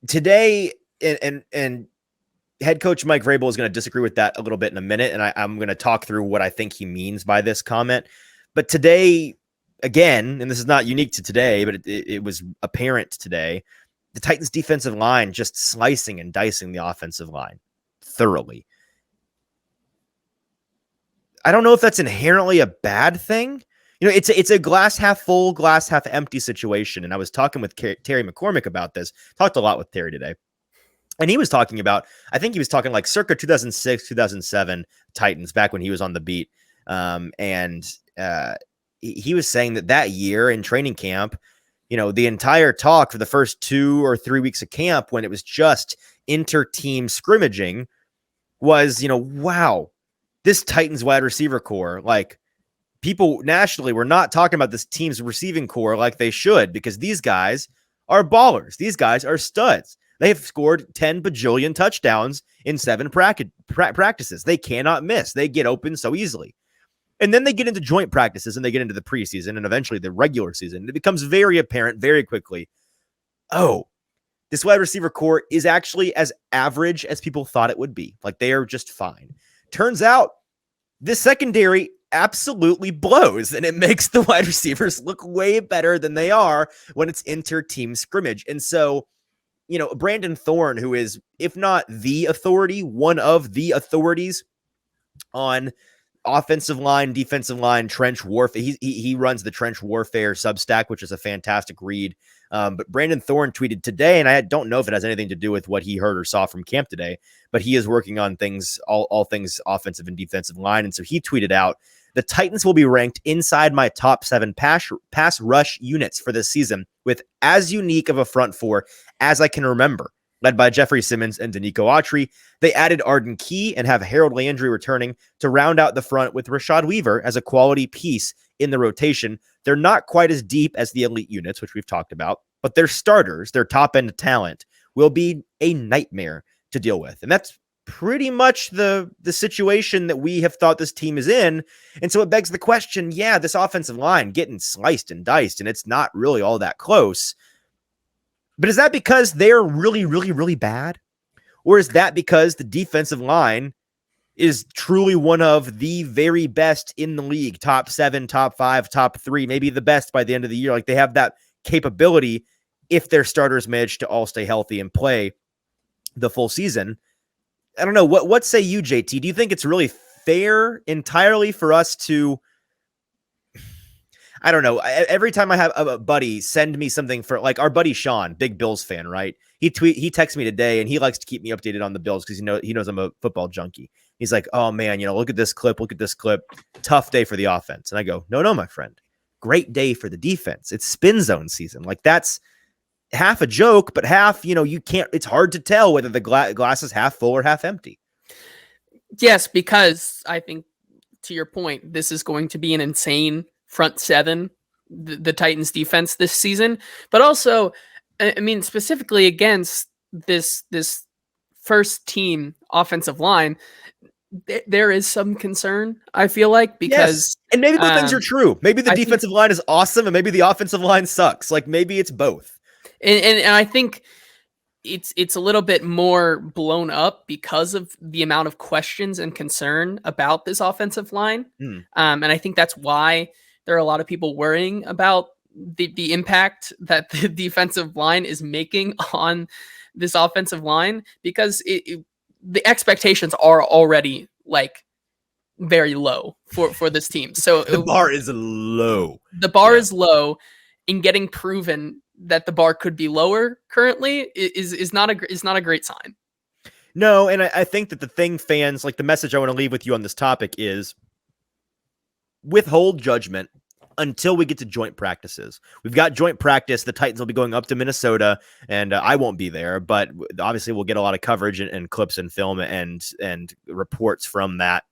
today, and head coach Mike Vrabel is going to disagree with that a little bit in a minute, and I'm going to talk through what I think he means by this comment. But today, again, and this is not unique to today, but it was apparent today, the Titans defensive line just slicing and dicing the offensive line thoroughly. I don't know if that's inherently a bad thing. It's a glass half full, glass half empty situation. And I was talking with Terry McCormick about this. Talked a lot with Terry today. And he was talking about, I think he was talking like circa 2006, 2007 Titans, back when he was on the beat. He was saying that year in training camp, the entire talk for the first 2 or 3 weeks of camp, when it was just inter-team scrimmaging, was, wow, this Titans wide receiver core, like, people nationally were not talking about this team's receiving core like they should, because these guys are ballers. These guys are studs. They have scored 10 bajillion touchdowns in 7 practices. They cannot miss. They get open so easily. And then they get into joint practices and they get into the preseason and eventually the regular season. It becomes very apparent very quickly. Oh, this wide receiver core is actually as average as people thought it would be. Like, they are just fine. Turns out this secondary absolutely blows, and it makes the wide receivers look way better than they are when it's inter-team scrimmage. And so, Brandon Thorne, who is, if not the authority, one of the authorities on offensive line, defensive line, trench warfare. He runs the Trench Warfare Substack, which is a fantastic read. But Brandon Thorne tweeted today, and I don't know if it has anything to do with what he heard or saw from camp today, but he is working on things, all things offensive and defensive line. And so he tweeted out, the Titans will be ranked inside my top 7 pass rush units for this season, with as unique of a front 4 as I can remember. Led by Jeffrey Simmons and Danico Autry. They added Arden Key and have Harold Landry returning to round out the front, with Rashad Weaver as a quality piece in the rotation. They're not quite as deep as the elite units, which we've talked about, but their starters, their top-end talent, will be a nightmare to deal with. And that's pretty much the situation that we have thought this team is in. And so it begs the question, yeah, this offensive line getting sliced and diced, and it's not really all that close. But is that because they're really, really, really bad? Or is that because the defensive line is truly one of the very best in the league? Top 7, top 5, top 3, maybe the best by the end of the year. Like, they have that capability if their starters manage to all stay healthy and play the full season. I don't know. What say you, JT? Do you think it's really fair entirely for us to, I don't know, every time I have a buddy send me something, for like our buddy Sean, big Bills fan, right? He texted me today, and he likes to keep me updated on the Bills because he knows I'm a football junkie. He's like, oh man, look at this clip. Tough day for the offense. And I go, no, my friend. Great day for the defense. It's spin zone season. Like, that's half a joke, but half, you can't, it's hard to tell whether the glass is half full or half empty. Yes, because I think, to your point, this is going to be an insane front 7, the Titans defense this season, but also, I mean, specifically against this first team offensive line, there is some concern, I feel like, because yes. And maybe both things are true. Maybe the defensive line is awesome, and maybe the offensive line sucks. Like, maybe it's both. And I think it's a little bit more blown up because of the amount of questions and concern about this offensive line. And I think that's why there are a lot of people worrying about the impact that the defensive line is making on this offensive line, because the expectations are already like very low for this team. So the bar is low. The bar is low, and getting proven that the bar could be lower currently is not a great sign. No, and I think that the thing, fans, like, the message I want to leave with you on this topic is withhold judgment until we get to joint practices. We've got joint practice. The Titans will be going up to Minnesota, and I won't be there, but obviously we'll get a lot of coverage and clips and film and reports from that.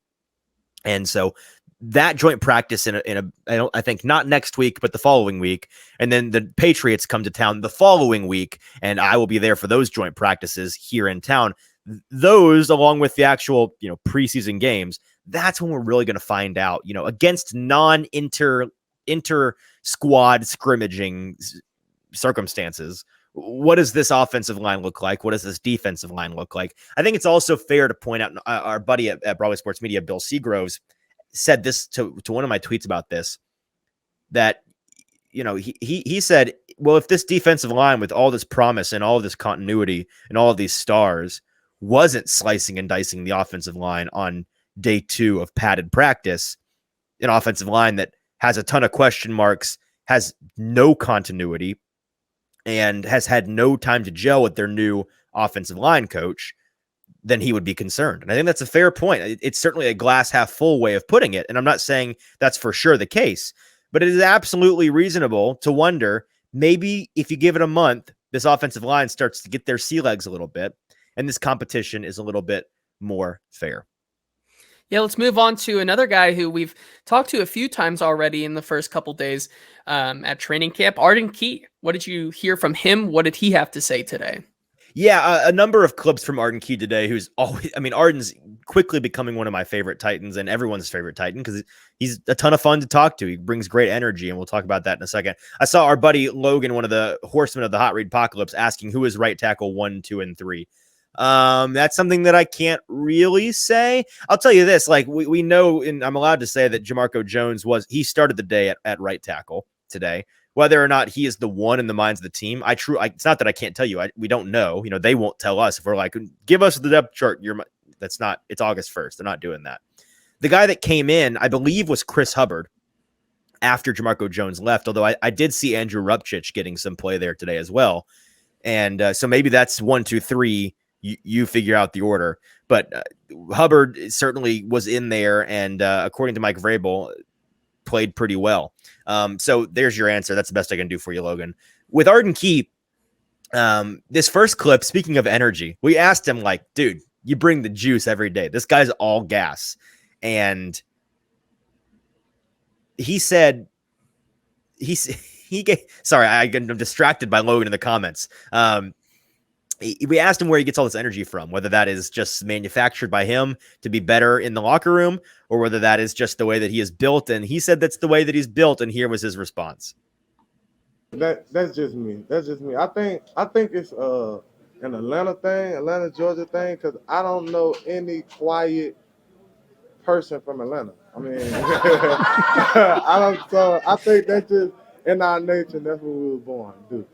And so that joint practice I think not next week, but the following week. And then the Patriots come to town the following week, and I will be there for those joint practices here in town. Those, along with the actual, preseason games, that's when we're really going to find out, against inter squad scrimmaging circumstances, what does this offensive line look like? What does this defensive line look like? I think it's also fair to point out, our buddy at Broadway Sports Media, Bill Seagroves, said this to one of my tweets about this, that he said, well, if this defensive line with all this promise and all of this continuity and all of these stars wasn't slicing and dicing the offensive line on day 2 of padded practice, an offensive line that has a ton of question marks, has no continuity, and has had no time to gel with their new offensive line coach, then he would be concerned. And I think that's a fair point. It's certainly a glass half full way of putting it. And I'm not saying that's for sure the case, but it is absolutely reasonable to wonder, maybe if you give it a month, this offensive line starts to get their sea legs a little bit, and this competition is a little bit more fair. Yeah, let's move on to another guy who we've talked to a few times already in the first couple days at training camp, Arden Key. What did you hear from him? What did he have to say today? Yeah, a number of clips from Arden Key today, who's always, Arden's quickly becoming one of my favorite Titans and everyone's favorite Titan because he's a ton of fun to talk to. He brings great energy, and we'll talk about that in a second. I saw our buddy Logan, one of the horsemen of the Hot Read Apocalypse, asking who is right tackle 1, 2, and 3. That's something that I can't really say. I'll tell you this, like we know, and I'm allowed to say that Jamarco Jones he started the day at right tackle today. Whether or not he is the one in the minds of the team, it's not that I can't tell you. We don't know. They won't tell us if we're like, give us the depth chart. It's August 1st. They're not doing that. The guy that came in, I believe, was Chris Hubbard after Jamarco Jones left. Although I did see Andrew Rupchich getting some play there today as well. And so maybe that's 1, 2, 3. You figure out the order. But Hubbard certainly was in there. And according to Mike Vrabel, played pretty well. So there's your answer. That's the best I can do for you, Logan. With Arden Key, this first clip, speaking of energy, we asked him, like, dude, you bring the juice every day. This guy's all gas. And he said, sorry, I'm distracted by Logan in the comments. We asked him where he gets all this energy from, whether that is just manufactured by him to be better in the locker room, or whether that is just the way that he is built. And he said that's the way that he's built. And here was his response. That's just me. That's just me. I think it's an Atlanta, Georgia thing, because I don't know any quiet person from Atlanta. I don't. So I think that's just in our nature. That's what we were born to do.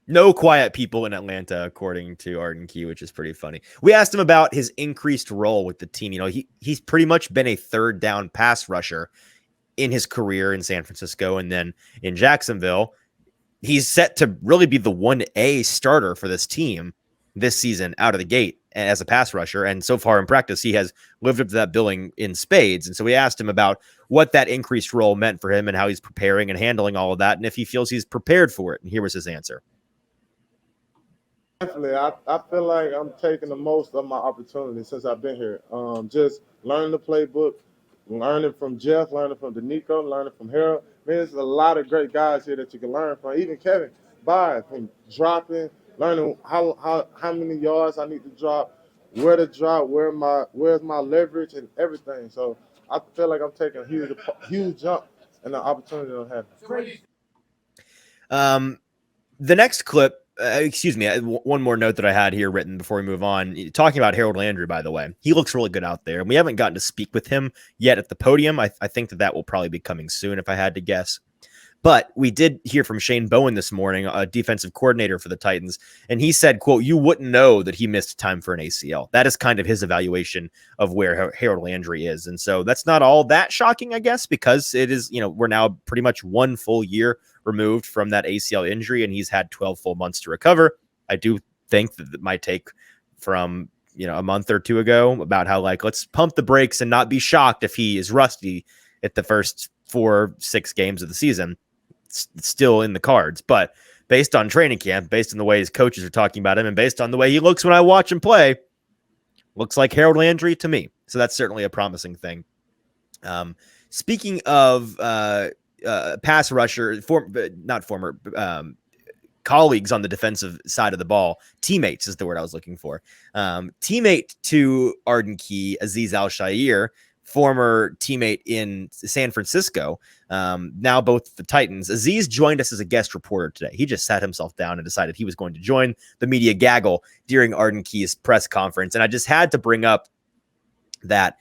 No quiet people in Atlanta, according to Arden Key, which is pretty funny. We asked him about his increased role with the team. He's pretty much been a third down pass rusher in his career in San Francisco and then in Jacksonville. He's set to really be the 1A starter for this team this season out of the gate as a pass rusher. And so far in practice, he has lived up to that billing in spades. And so we asked him about what that increased role meant for him and how he's preparing and handling all of that, and if he feels he's prepared for it. And here was his answer. Definitely, I feel like I'm taking the most of my opportunities since I've been here. Just learning the playbook, learning from Jeff, learning from Danico, learning from Harold. There's a lot of great guys here that you can learn from. Even Kevin, from dropping, learning how many yards I need to drop, where to drop, where's my leverage and everything. So I feel like I'm taking a huge jump in the opportunity that I'm having. The next clip. Excuse me, one more note that I had here written before we move on. Talking about Harold Landry, by the way, he looks really good out there. And we haven't gotten to speak with him yet at the podium. I think that will probably be coming soon, if I had to guess. But we did hear from Shane Bowen this morning, a defensive coordinator for the Titans, and he said, quote, you wouldn't know that he missed time for an ACL. That is kind of his evaluation of where Harold Landry is. And so that's not all that shocking, I guess, because it is, we're now pretty much 1 full year removed from that ACL injury, and he's had 12 full months to recover. I do think that my take from, a month or two ago about how, like, let's pump the brakes and not be shocked if he is rusty at the first 4-6 games of the season. It's still in the cards, but based on training camp, based on the way his coaches are talking about him, and based on the way he looks when I watch him play, looks like Harold Landry to me. So that's certainly a promising thing. Speaking of pass rusher, colleagues on the defensive side of the ball, teammates is the word I was looking for. Teammate to Arden Key, Azeez Al-Shaair, former teammate in San Francisco, now both the Titans. Azeez joined us as a guest reporter today. He just sat himself down and decided he was going to join the media gaggle during Arden Key's press conference. And I just had to bring up that,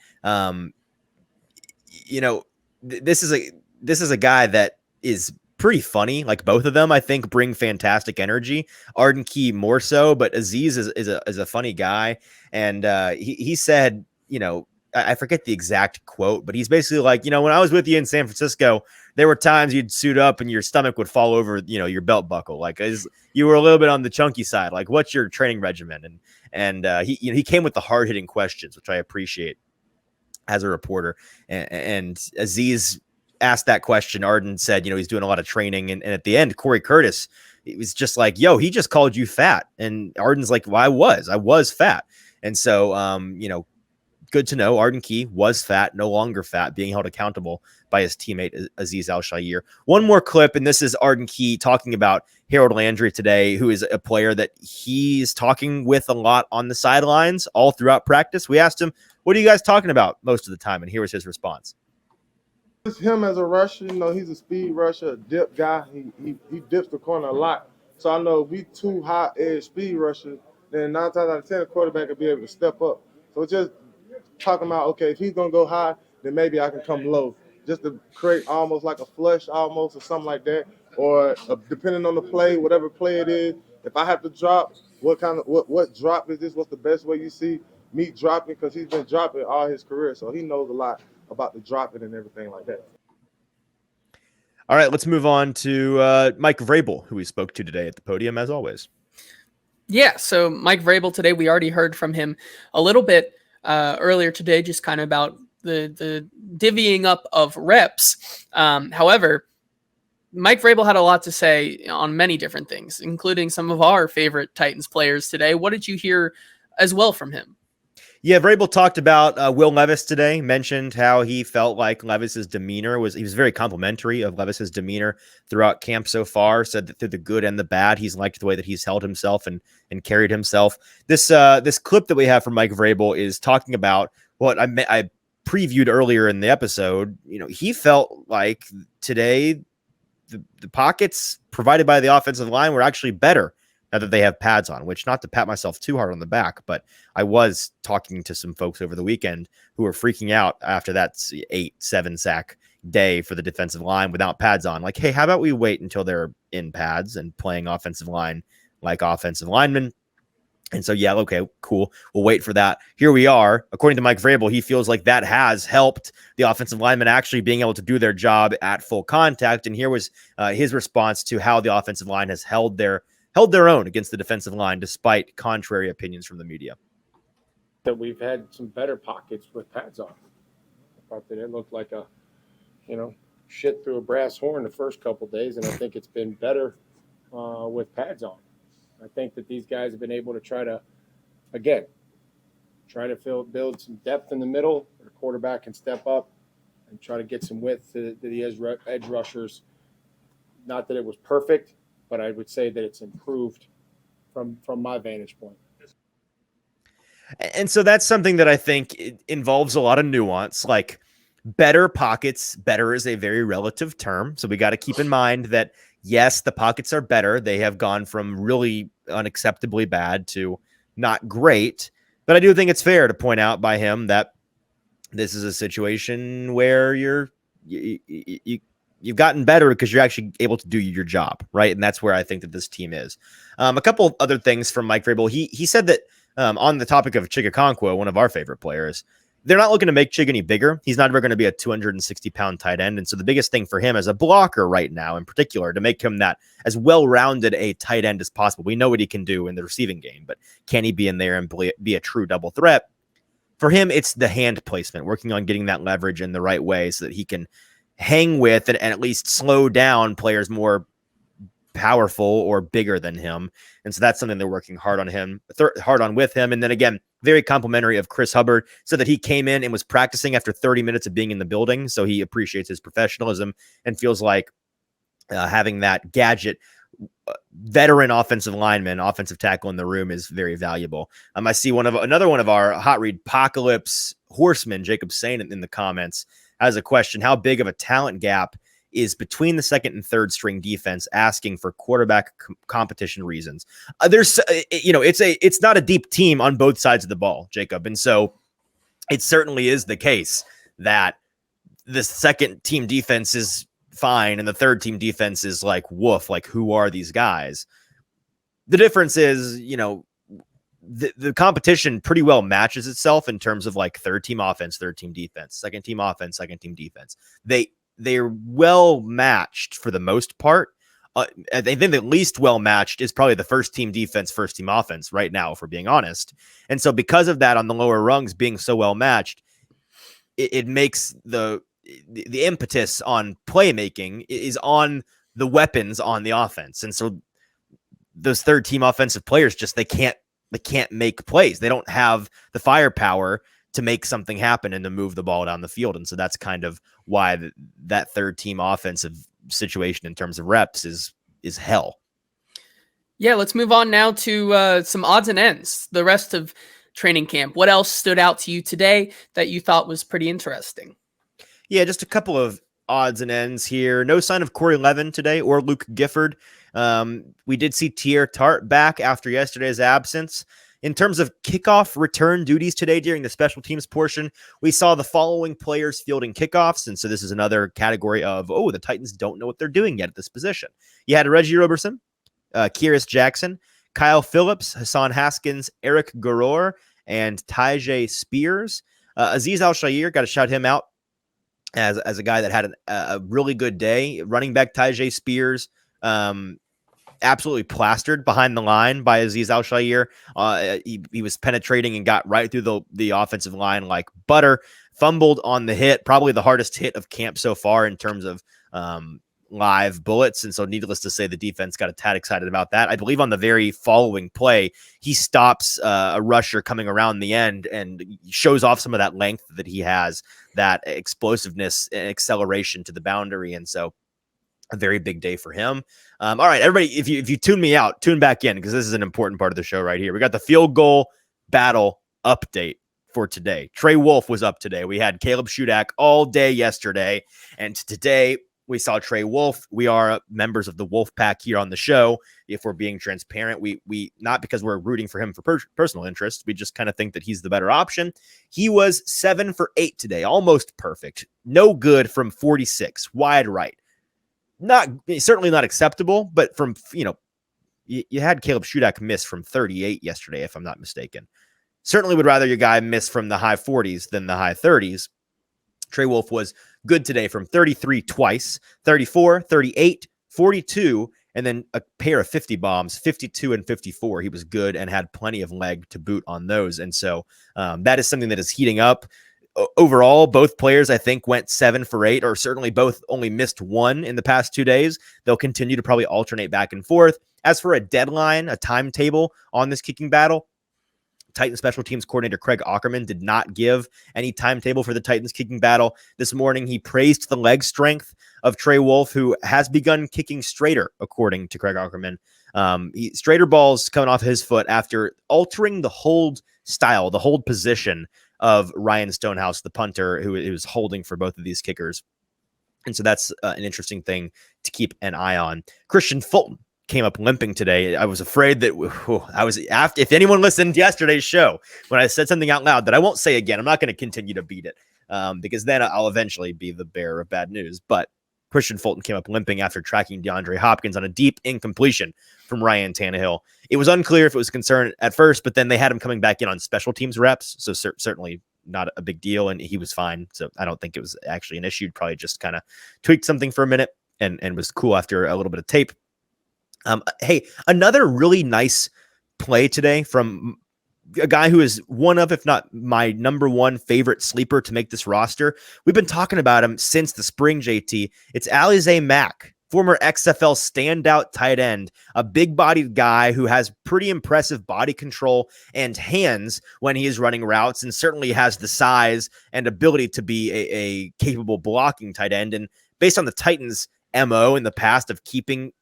this is a guy that is pretty funny. Like both of them, I think, bring fantastic energy. Arden Key more so, but Aziz is a funny guy. And he said, you know, I forget the exact quote, but he's basically like, you know, when I was with you in San Francisco, there were times you'd suit up and your stomach would fall over, you know, your belt buckle. Like you were a little bit on the chunky side. Like, what's your training regimen? And he came with the hard hitting questions, which I appreciate as a reporter. And Aziz asked that question. Arden said, you know, he's doing a lot of training. And at the end, Corey Curtis, it was just like, yo, he just called you fat. And Arden's like, well, I was fat. And so, you know, good to know Arden Key was fat, no longer fat, being held accountable by his teammate Aziz Al-Shaair. One more clip, and this is Arden Key talking about Harold Landry today, who is a player that he's talking with a lot on the sidelines all throughout practice. We asked him, what are you guys talking about most of the time? And here was his response. It's him as a rusher, you know, he's a speed rusher, a dip guy. He dips the corner a lot. So I know if we too high edge speed rusher, then 9 times out of 10, the quarterback will be able to step up. So just talking about, okay, if he's going to go high, then maybe I can come low, just to create almost like a flush almost or something like that. Or depending on the play, whatever play it is, if I have to drop, what drop is this? What's the best way you see me dropping? Because he's been dropping all his career, so he knows a lot about the dropping and everything like that. All right, let's move on to Mike Vrabel, who we spoke to today at the podium, as always. Yeah, so Mike Vrabel today, we already heard from him a little bit earlier today, just kind of about the divvying up of reps. However, Mike Vrabel had a lot to say on many different things, including some of our favorite Titans players today. What did you hear as well from him? Yeah, Vrabel talked about Will Levis today, mentioned how he felt like Levis's demeanor he was very complimentary of Levis's demeanor throughout camp so far, said that through the good and the bad, he's liked the way that he's held himself and carried himself. This clip that we have from Mike Vrabel is talking about what I previewed earlier in the episode. You know, he felt like today the pockets provided by the offensive line were actually better now that they have pads on, which, not to pat myself too hard on the back, but I was talking to some folks over the weekend who were freaking out after that 8-7 sack day for the defensive line without pads on. Like, hey, how about we wait until they're in pads and playing offensive line like offensive linemen? And so, yeah, okay, cool. We'll wait for that. Here we are. According to Mike Vrabel, he feels like that has helped the offensive linemen actually being able to do their job at full contact. And here was his response to how the offensive line has held their own against the defensive line, despite contrary opinions from the media. That we've had some better pockets with pads on. I thought that it looked like a, shit through a brass horn the first couple days, and I think it's been better with pads on. I think that these guys have been able to try to build some depth in the middle, where the quarterback can step up and try to get some width to the edge rushers. Not that it was perfect, but I would say that it's improved from my vantage point. And so that's something that I think involves a lot of nuance. Like, better pockets, better is a very relative term. So we got to keep in mind that, yes, the pockets are better. They have gone from really unacceptably bad to not great. But I do think it's fair to point out by him that this is a situation where you've gotten better because you're actually able to do your job, right? And that's where I think that this team is. A couple of other things from Mike Vrabel. He said that on the topic of Chigakonkwo, one of our favorite players, they're not looking to make Chig any bigger. He's not ever going to be a 260-pound tight end. And so the biggest thing for him as a blocker right now, in particular, to make him that as well-rounded a tight end as possible. We know what he can do in the receiving game, but can he be in there and be a true double threat? For him, it's the hand placement, working on getting that leverage in the right way so that he can hang with and at least slow down players more powerful or bigger than him. And so that's something they're working hard on with him. And then again, very complimentary of Chris Hubbard, so that he came in and was practicing after 30 minutes of being in the building. So he appreciates his professionalism and feels like having that gadget veteran offensive lineman, offensive tackle in the room is very valuable. I see another one of our Hot Read Apocalypse horsemen, Jacob Sain, in the comments has a question: how big of a talent gap is between the second and third string defense, asking for quarterback competition reasons? It's not a deep team on both sides of the ball, Jacob. And so it certainly is the case that the second team defense is fine, and the third team defense is like, woof, like, who are these guys? The difference is, the competition pretty well matches itself in terms of like third team offense, third team defense, second team offense, second team defense. They're well matched for the most part. I think the least well matched is probably the first team defense, first team offense right now, if we're being honest. And so because of that, on the lower rungs being so well matched, it makes the impetus on playmaking is on the weapons on the offense. And so those third team offensive players they can't make plays. They don't have the firepower to make something happen and to move the ball down the field. And so that's kind of why that third team offensive situation in terms of reps is hell. Yeah, let's move on now to some odds and ends, the rest of training camp. What else stood out to you today that you thought was pretty interesting? Yeah, just a couple of odds and ends here. No sign of Corey Levin today or Luke Gifford. We did see Tier Tart back after yesterday's absence. In terms of kickoff return duties today during the special teams portion, we saw the following players fielding kickoffs. And so this is another category of, the Titans don't know what they're doing yet at this position. You had Reggie Roberson, Kyrus Jackson, Kyle Phillips, Hassan Haskins, Eric Garor, and Tyjae Spears. Azeez Al-Shaair, got to shout him out as a guy that had a really good day. Running back Tyjae Spears, absolutely plastered behind the line by Azeez Al-Shaair. He was penetrating and got right through the offensive line like butter. Fumbled on the hit, probably the hardest hit of camp so far in terms of live bullets. And so needless to say, the defense got a tad excited about that. I believe on the very following play, he stops a rusher coming around the end and shows off some of that length that he has, that explosiveness and acceleration to the boundary. And so a very big day for him. All right, everybody, if you tune me out, tune back in, because this is an important part of the show right here. We got the field goal battle update for today. Trey Wolff was up today. We had Caleb Shudak all day yesterday, and today we saw Trey Wolff. We are members of the Wolf Pack here on the show. If we're being transparent, we not because we're rooting for him for personal interest. We just kind of think that he's the better option. He was 7 for 8 today, almost perfect. No good from 46, wide right. Certainly not acceptable, but from, you had Caleb Shudak miss from 38 yesterday, if I'm not mistaken. Certainly would rather your guy miss from the high 40s than the high 30s. Trey Wolff was good today from 33 twice, 34, 38, 42, and then a pair of 50 bombs, 52 and 54. He was good and had plenty of leg to boot on those. And so that is something that is heating up. Overall, both players, I think, went 7 for 8, or certainly both only missed one in the past 2 days. They'll continue to probably alternate back and forth. As for a deadline, a timetable on this kicking battle, Titans special teams coordinator Craig Aukerman did not give any timetable for the Titans kicking battle. This morning, he praised the leg strength of Trey Wolff, who has begun kicking straighter, according to Craig Aukerman. Straighter balls coming off his foot after altering the hold style, the hold position of Ryan Stonehouse, the punter, who was holding for both of these kickers. And so that's an interesting thing to keep an eye on. Christian Fulton came up limping today. I was afraid that if anyone listened to yesterday's show, when I said something out loud that I won't say again, I'm not going to continue to beat it because then I'll eventually be the bearer of bad news. But Christian Fulton came up limping after tracking DeAndre Hopkins on a deep incompletion from Ryan Tannehill. It was unclear if it was a concern at first, but then they had him coming back in on special teams reps. So certainly not a big deal. And he was fine. So I don't think it was actually an issue. Probably just kind of tweaked something for a minute and was cool after a little bit of tape. Hey, another really nice play today from a guy who is one of, if not my number one favorite sleeper to make this roster. We've been talking about him since the spring, JT. It's Alize Mack, former XFL standout tight end, a big-bodied guy who has pretty impressive body control and hands when he is running routes, and certainly has the size and ability to be a capable blocking tight end. And based on the Titans' MO in the past of keeping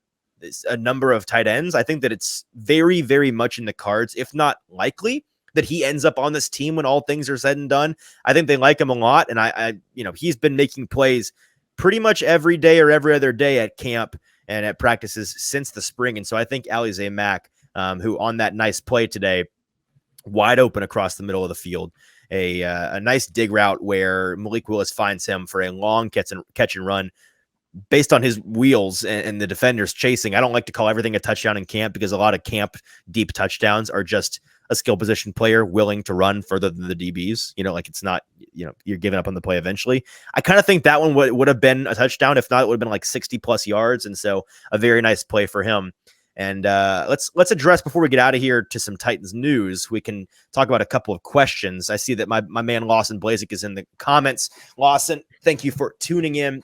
a number of tight ends, I think that it's very, very much in the cards, if not likely, that he ends up on this team when all things are said and done. I think they like him a lot, and I he's been making plays pretty much every day or every other day at camp and at practices since the spring. And so I think Alize Mack, who on that nice play today, wide open across the middle of the field, a nice dig route where Malik Willis finds him for a long catch and run. based on his wheels and the defenders chasing, I don't like to call everything a touchdown in camp, because a lot of camp deep touchdowns are just a skill position player willing to run further than the DBs. Like it's not, you're giving up on the play eventually. I kind of think that one would have been a touchdown. If not, it would have been like 60 plus yards. And so a very nice play for him. And let's address, before we get out of here, to some Titans news. We can talk about a couple of questions. I see that my man Lawson Blazik is in the comments. Lawson, thank you for tuning in.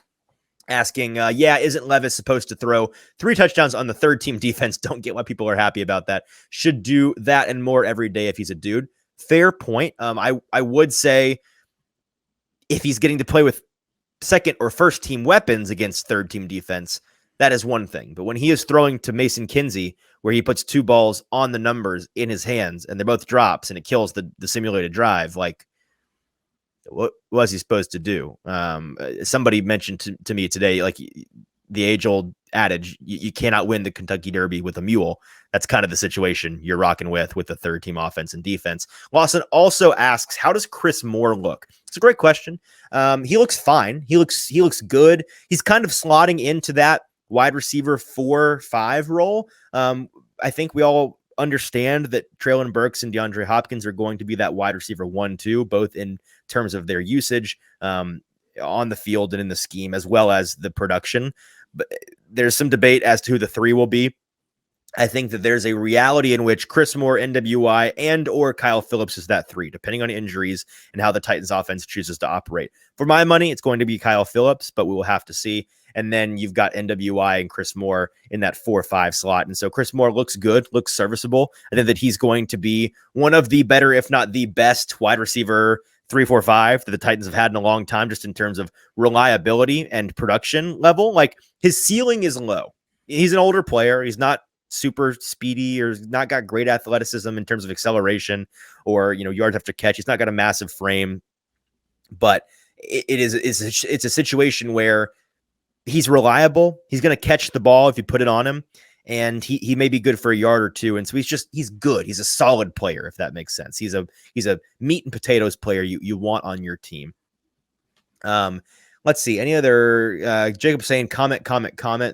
Asking, isn't Levis supposed to throw 3 touchdowns on the third team defense? Don't get why people are happy about that. Should do that and more every day if he's a dude. Fair point. I would say if he's getting to play with second or first team weapons against third team defense, that is one thing. But when he is throwing to Mason Kinsey, where he puts 2 balls on the numbers in his hands and they're both drops and it kills the simulated drive, like, what was he supposed to do? Somebody mentioned to me today, like the age-old adage, you cannot win the Kentucky Derby with a mule. That's kind of the situation you're rocking with the third-team offense and defense. Lawson also asks, how does Chris Moore look? It's a great question. He looks fine. He looks good. He's kind of slotting into that wide receiver 4-5 role. I think we all understand that Treylon Burks and DeAndre Hopkins are going to be that wide receiver 1-2, both in terms of their usage on the field and in the scheme, as well as the production. But there's some debate as to who the 3 will be. I think that there's a reality in which Chris Moore, NWI, and or Kyle Phillips is that 3, depending on injuries and how the Titans offense chooses to operate. For my money, it's going to be Kyle Phillips, but we will have to see. And then you've got NWI and Chris Moore in that 4-5 slot. And so Chris Moore looks good, looks serviceable. I think that he's going to be one of the better, if not the best, wide receiver 3-4-5 that the Titans have had in a long time, just in terms of reliability and production level. Like, his ceiling is low. He's an older player. He's not super speedy or not got great athleticism in terms of acceleration or, yards after catch. He's not got a massive frame, but it's a situation where he's reliable. He's going to catch the ball if you put it on him, and he may be good for a yard or 2. And so he's good. He's a solid player, if that makes sense. He's a meat and potatoes player you want on your team. Let's see. Any other, Jacob saying comment.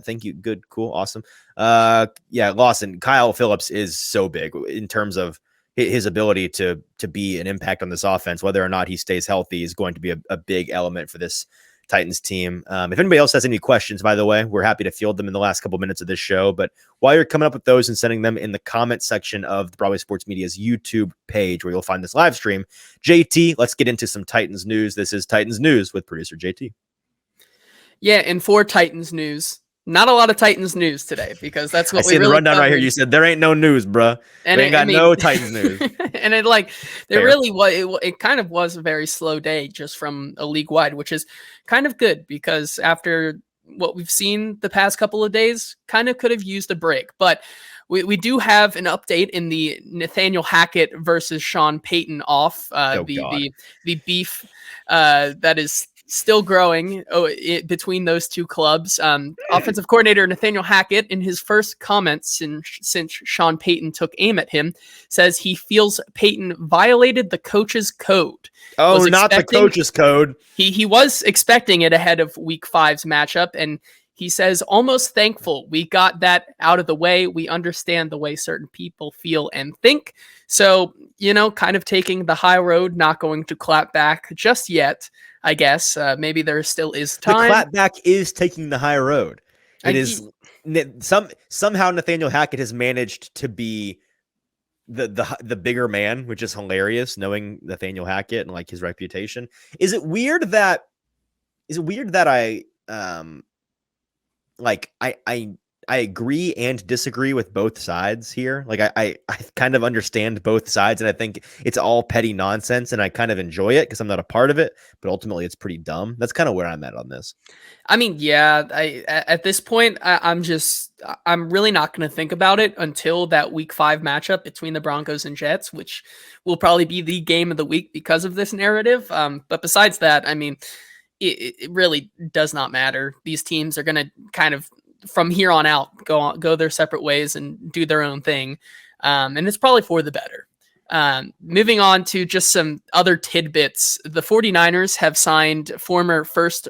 Thank you. Good, cool. Awesome. Lawson, Kyle Phillips is so big in terms of his ability to be an impact on this offense. Whether or not he stays healthy is going to be a big element for this Titans team. If anybody else has any questions, by the way, we're happy to field them in the last couple minutes of this show. But while you're coming up with those and sending them in the comment section of the Broadway Sports Media's YouTube page, where you'll find this live stream, JT, let's get into some Titans news. This is Titans news with producer JT. Yeah, and for Titans news, not a lot of Titans news today, because that's what I see in the rundown right here. You said there ain't no news, bruh. And we ain't got no Titans news. And really was. It kind of was a very slow day just from a league wide, which is kind of good, because after what we've seen the past couple of days, kind of could have used a break. But we do have an update in the Nathaniel Hackett versus Sean Payton off. The beef that is still growing between those two clubs. Offensive coordinator Nathaniel Hackett, in his first comments since Sean Payton took aim at him, says he feels Payton violated the coach's code. Oh, not the coach's code. He was expecting it ahead of Week 5's matchup, and he says, almost thankful we got that out of the way. We understand the way certain people feel and think. So, kind of taking the high road, not going to clap back just yet, I guess. Maybe there still is time. The clap back is taking the high road. It is somehow Nathaniel Hackett has managed to be the bigger man, which is hilarious, knowing Nathaniel Hackett and like his reputation. Is it weird that I agree and disagree with both sides here. Like I kind of understand both sides, and I think it's all petty nonsense, and I kind of enjoy it because I'm not a part of it, but ultimately it's pretty dumb. That's kind of where I'm at on this. I mean, yeah, at this point, I'm really not going to think about it until that Week 5 matchup between the Broncos and Jets, which will probably be the game of the week because of this narrative. But besides that, I mean, it really does not matter. These teams are going to kind of, from here on out, go their separate ways and do their own thing. And it's probably for the better. Moving on to just some other tidbits. The 49ers have signed former first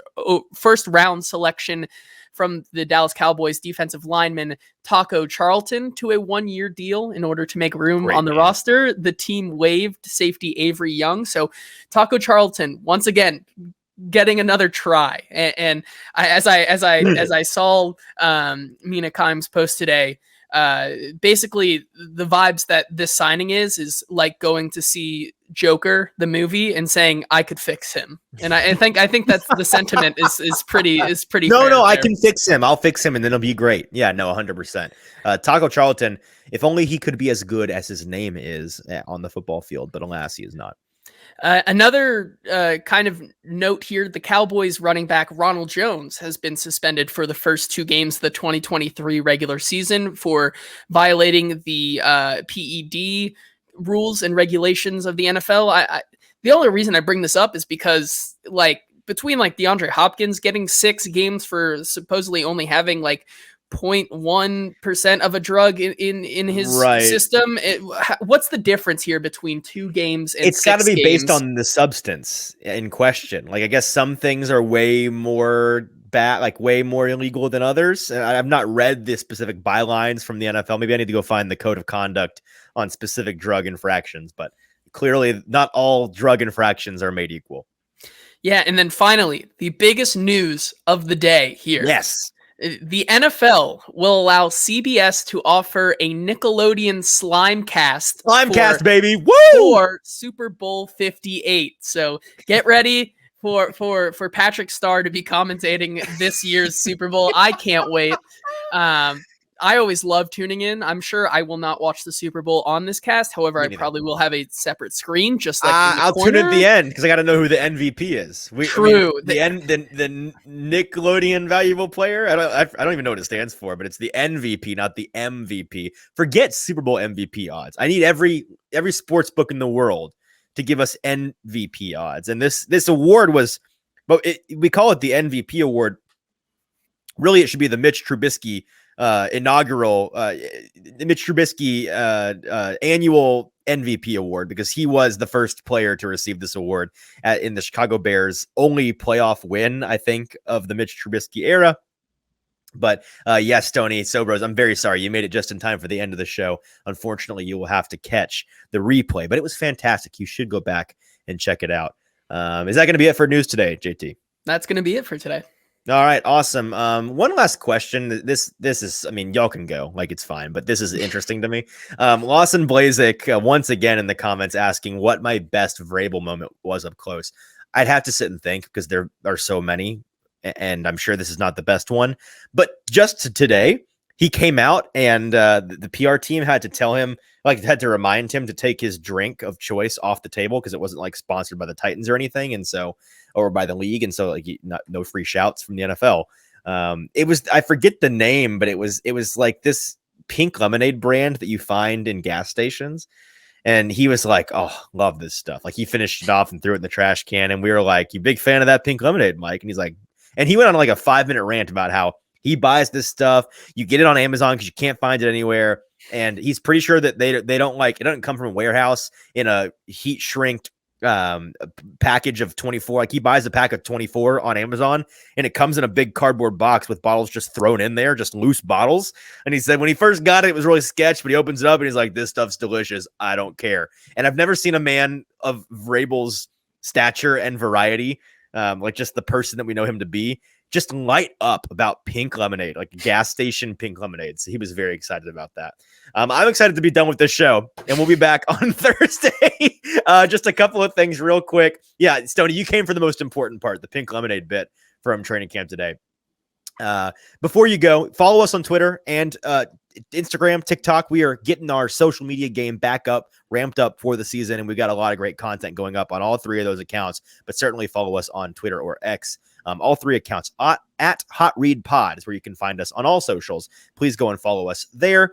round selection from the Dallas Cowboys defensive lineman Taco Charlton to a 1-year deal in order to make room on the roster. The team waived safety Avery Young. So Taco Charlton, once again, getting another try. And as I saw Mina Kimes' post today, basically the vibes that this signing is like going to see Joker the movie and saying I could fix him, and I think that's the sentiment is pretty no fair I there. can fix him, I'll fix him and then it'll be great. Yeah, no, 100%. Taco Charlton, if only he could be as good as his name is on the football field, but alas, he is not. Another kind of note here, the Cowboys running back Ronald Jones has been suspended for the first 2 games of the 2023 regular season for violating the PED rules and regulations of the NFL. The only reason I bring this up is because between DeAndre Hopkins getting 6 games for supposedly only having 0.1% of a drug in his system. What's the difference here between 2 games and it's got to be games? Based on the substance in question. I guess some things are way more bad, way more illegal than others. And I've not read the specific bylines from the NFL. Maybe I need to go find the code of conduct on specific drug infractions, but clearly not all drug infractions are made equal. Yeah. And then finally, the biggest news of the day here. Yes. The NFL will allow CBS to offer a Nickelodeon Slimecast, baby, woo! For Super Bowl 58. So get ready for Patrick Starr to be commentating this year's Super Bowl. I can't wait. I always love tuning in. I'm sure I will not watch the Super Bowl on this cast. However, I probably will have a separate screen, just like I'll tune in at the end because I got to know who the MVP is. True. The Nickelodeon valuable player. I don't even know what it stands for, but it's the NVP, not the MVP. Forget Super Bowl MVP odds. I need every sports book in the world to give us MVP odds. And this award was, but we call it the MVP award. Really, it should be the Mitch Trubisky inaugural Mitch Trubisky annual MVP award, because he was the first player to receive this award in the Chicago Bears' only playoff win, I think, of the Mitch Trubisky era. But yes, Tony Sobros, I'm very sorry. You made it just in time for the end of the show. Unfortunately, you will have to catch the replay, but it was fantastic. You should go back and check it out. Is that going to be it for news today, JT? That's going to be it for today. All right, awesome. One last question. This is, I mean, y'all can go, it's fine, but this is interesting to me. Lawson Blazik once again in the comments asking what my best Vrabel moment was up close. I'd have to sit and think because there are so many, and I'm sure this is not the best one. But just today, he came out and the PR team had to tell him, had to remind him to take his drink of choice off the table because it wasn't sponsored by the Titans or anything, and so. Or by the league, and so no free shouts from the NFL. It was, I forget the name, but it was like this pink lemonade brand that you find in gas stations. And he was like, "Oh, love this stuff." He finished it off and threw it in the trash can. And we were like, "You big fan of that pink lemonade, Mike?" And he's like, and he went on a 5-minute rant about how he buys this stuff. You get it on Amazon because you can't find it anywhere. And he's pretty sure that they don't it doesn't come from a warehouse in a heat shrinked package of 24. He buys a pack of 24 on Amazon and it comes in a big cardboard box with bottles just thrown in there, just loose bottles. And he said when he first got it, it was really sketch, but he opens it up and he's like, "This stuff's delicious. I don't care." And I've never seen a man of Vrabel's stature and variety, just the person that we know him to be, just light up about pink lemonade, gas station pink lemonade. So he was very excited about that. I'm excited to be done with this show, and we'll be back on Thursday. Just a couple of things real quick. Yeah, Stoney, you came for the most important part, the pink lemonade bit from training camp today. Before you go, follow us on Twitter and Instagram, TikTok. We are getting our social media game back up, ramped up for the season, and we've got a lot of great content going up on all 3 of those accounts, but certainly follow us on Twitter or X. All 3 accounts at Hot Read Pod is where you can find us on all socials. Please go and follow us there.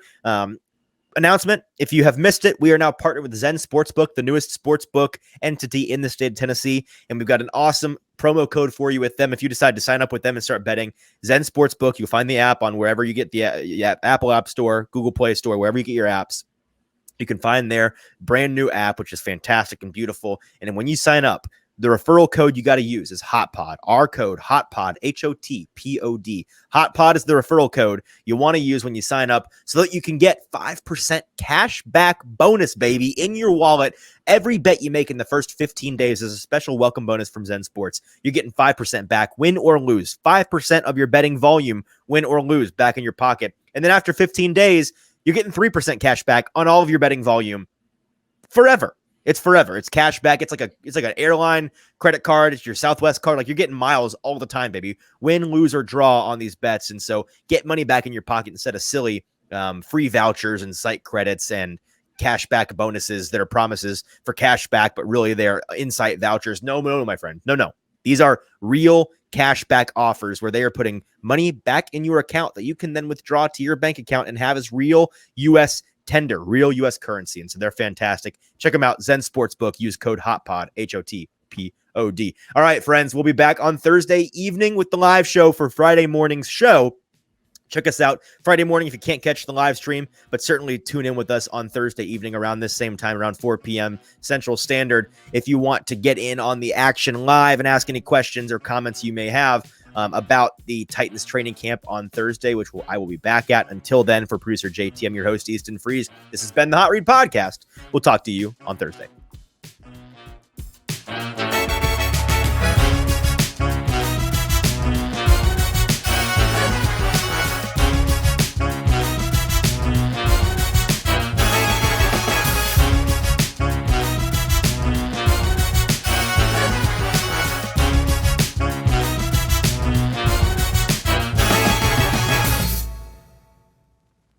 Announcement, if you have missed it, we are now partnered with Zen Sportsbook, the newest sportsbook entity in the state of Tennessee, and we've got an awesome promo code for you with them. If you decide to sign up with them and start betting, Zen Sportsbook, you'll find the app on wherever you get the Apple App Store, Google Play Store, wherever you get your apps. You can find their brand new app, which is fantastic and beautiful. And then when you sign up, the referral code you got to use is HOTPOD. Our code, HOTPOD, HOTPOD. HOTPOD is the referral code you want to use when you sign up so that you can get 5% cash back bonus, baby, in your wallet. Every bet you make in the first 15 days is a special welcome bonus from Zen Sports. You're getting 5% back, win or lose. 5% of your betting volume, win or lose, back in your pocket. And then after 15 days, you're getting 3% cash back on all of your betting volume forever. It's forever. It's cash back. It's like an airline credit card. It's your Southwest card. Like, you're getting miles all the time, baby. Win, lose, or draw on these bets. And so get money back in your pocket instead of silly free vouchers and site credits and cash back bonuses that are promises for cash back, but really they're insight vouchers. No, my friend. No. These are real cash back offers where they are putting money back in your account that you can then withdraw to your bank account and have as real U.S. tender, real U.S. currency. And so they're fantastic. Check them out. Zen Sportsbook. Use code HOTPOD, HOTPOD. All right, friends, we'll be back on Thursday evening with the live show for Friday morning's show. Check us out Friday morning if you can't catch the live stream, but certainly tune in with us on Thursday evening around this same time, around 4 p.m. Central Standard, if you want to get in on the action live and ask any questions or comments you may have about the Titans training camp on Thursday, which I will be back at. Until then, for producer JT, I'm your host, Easton Freeze. This has been the Hot Read Podcast. We'll talk to you on Thursday.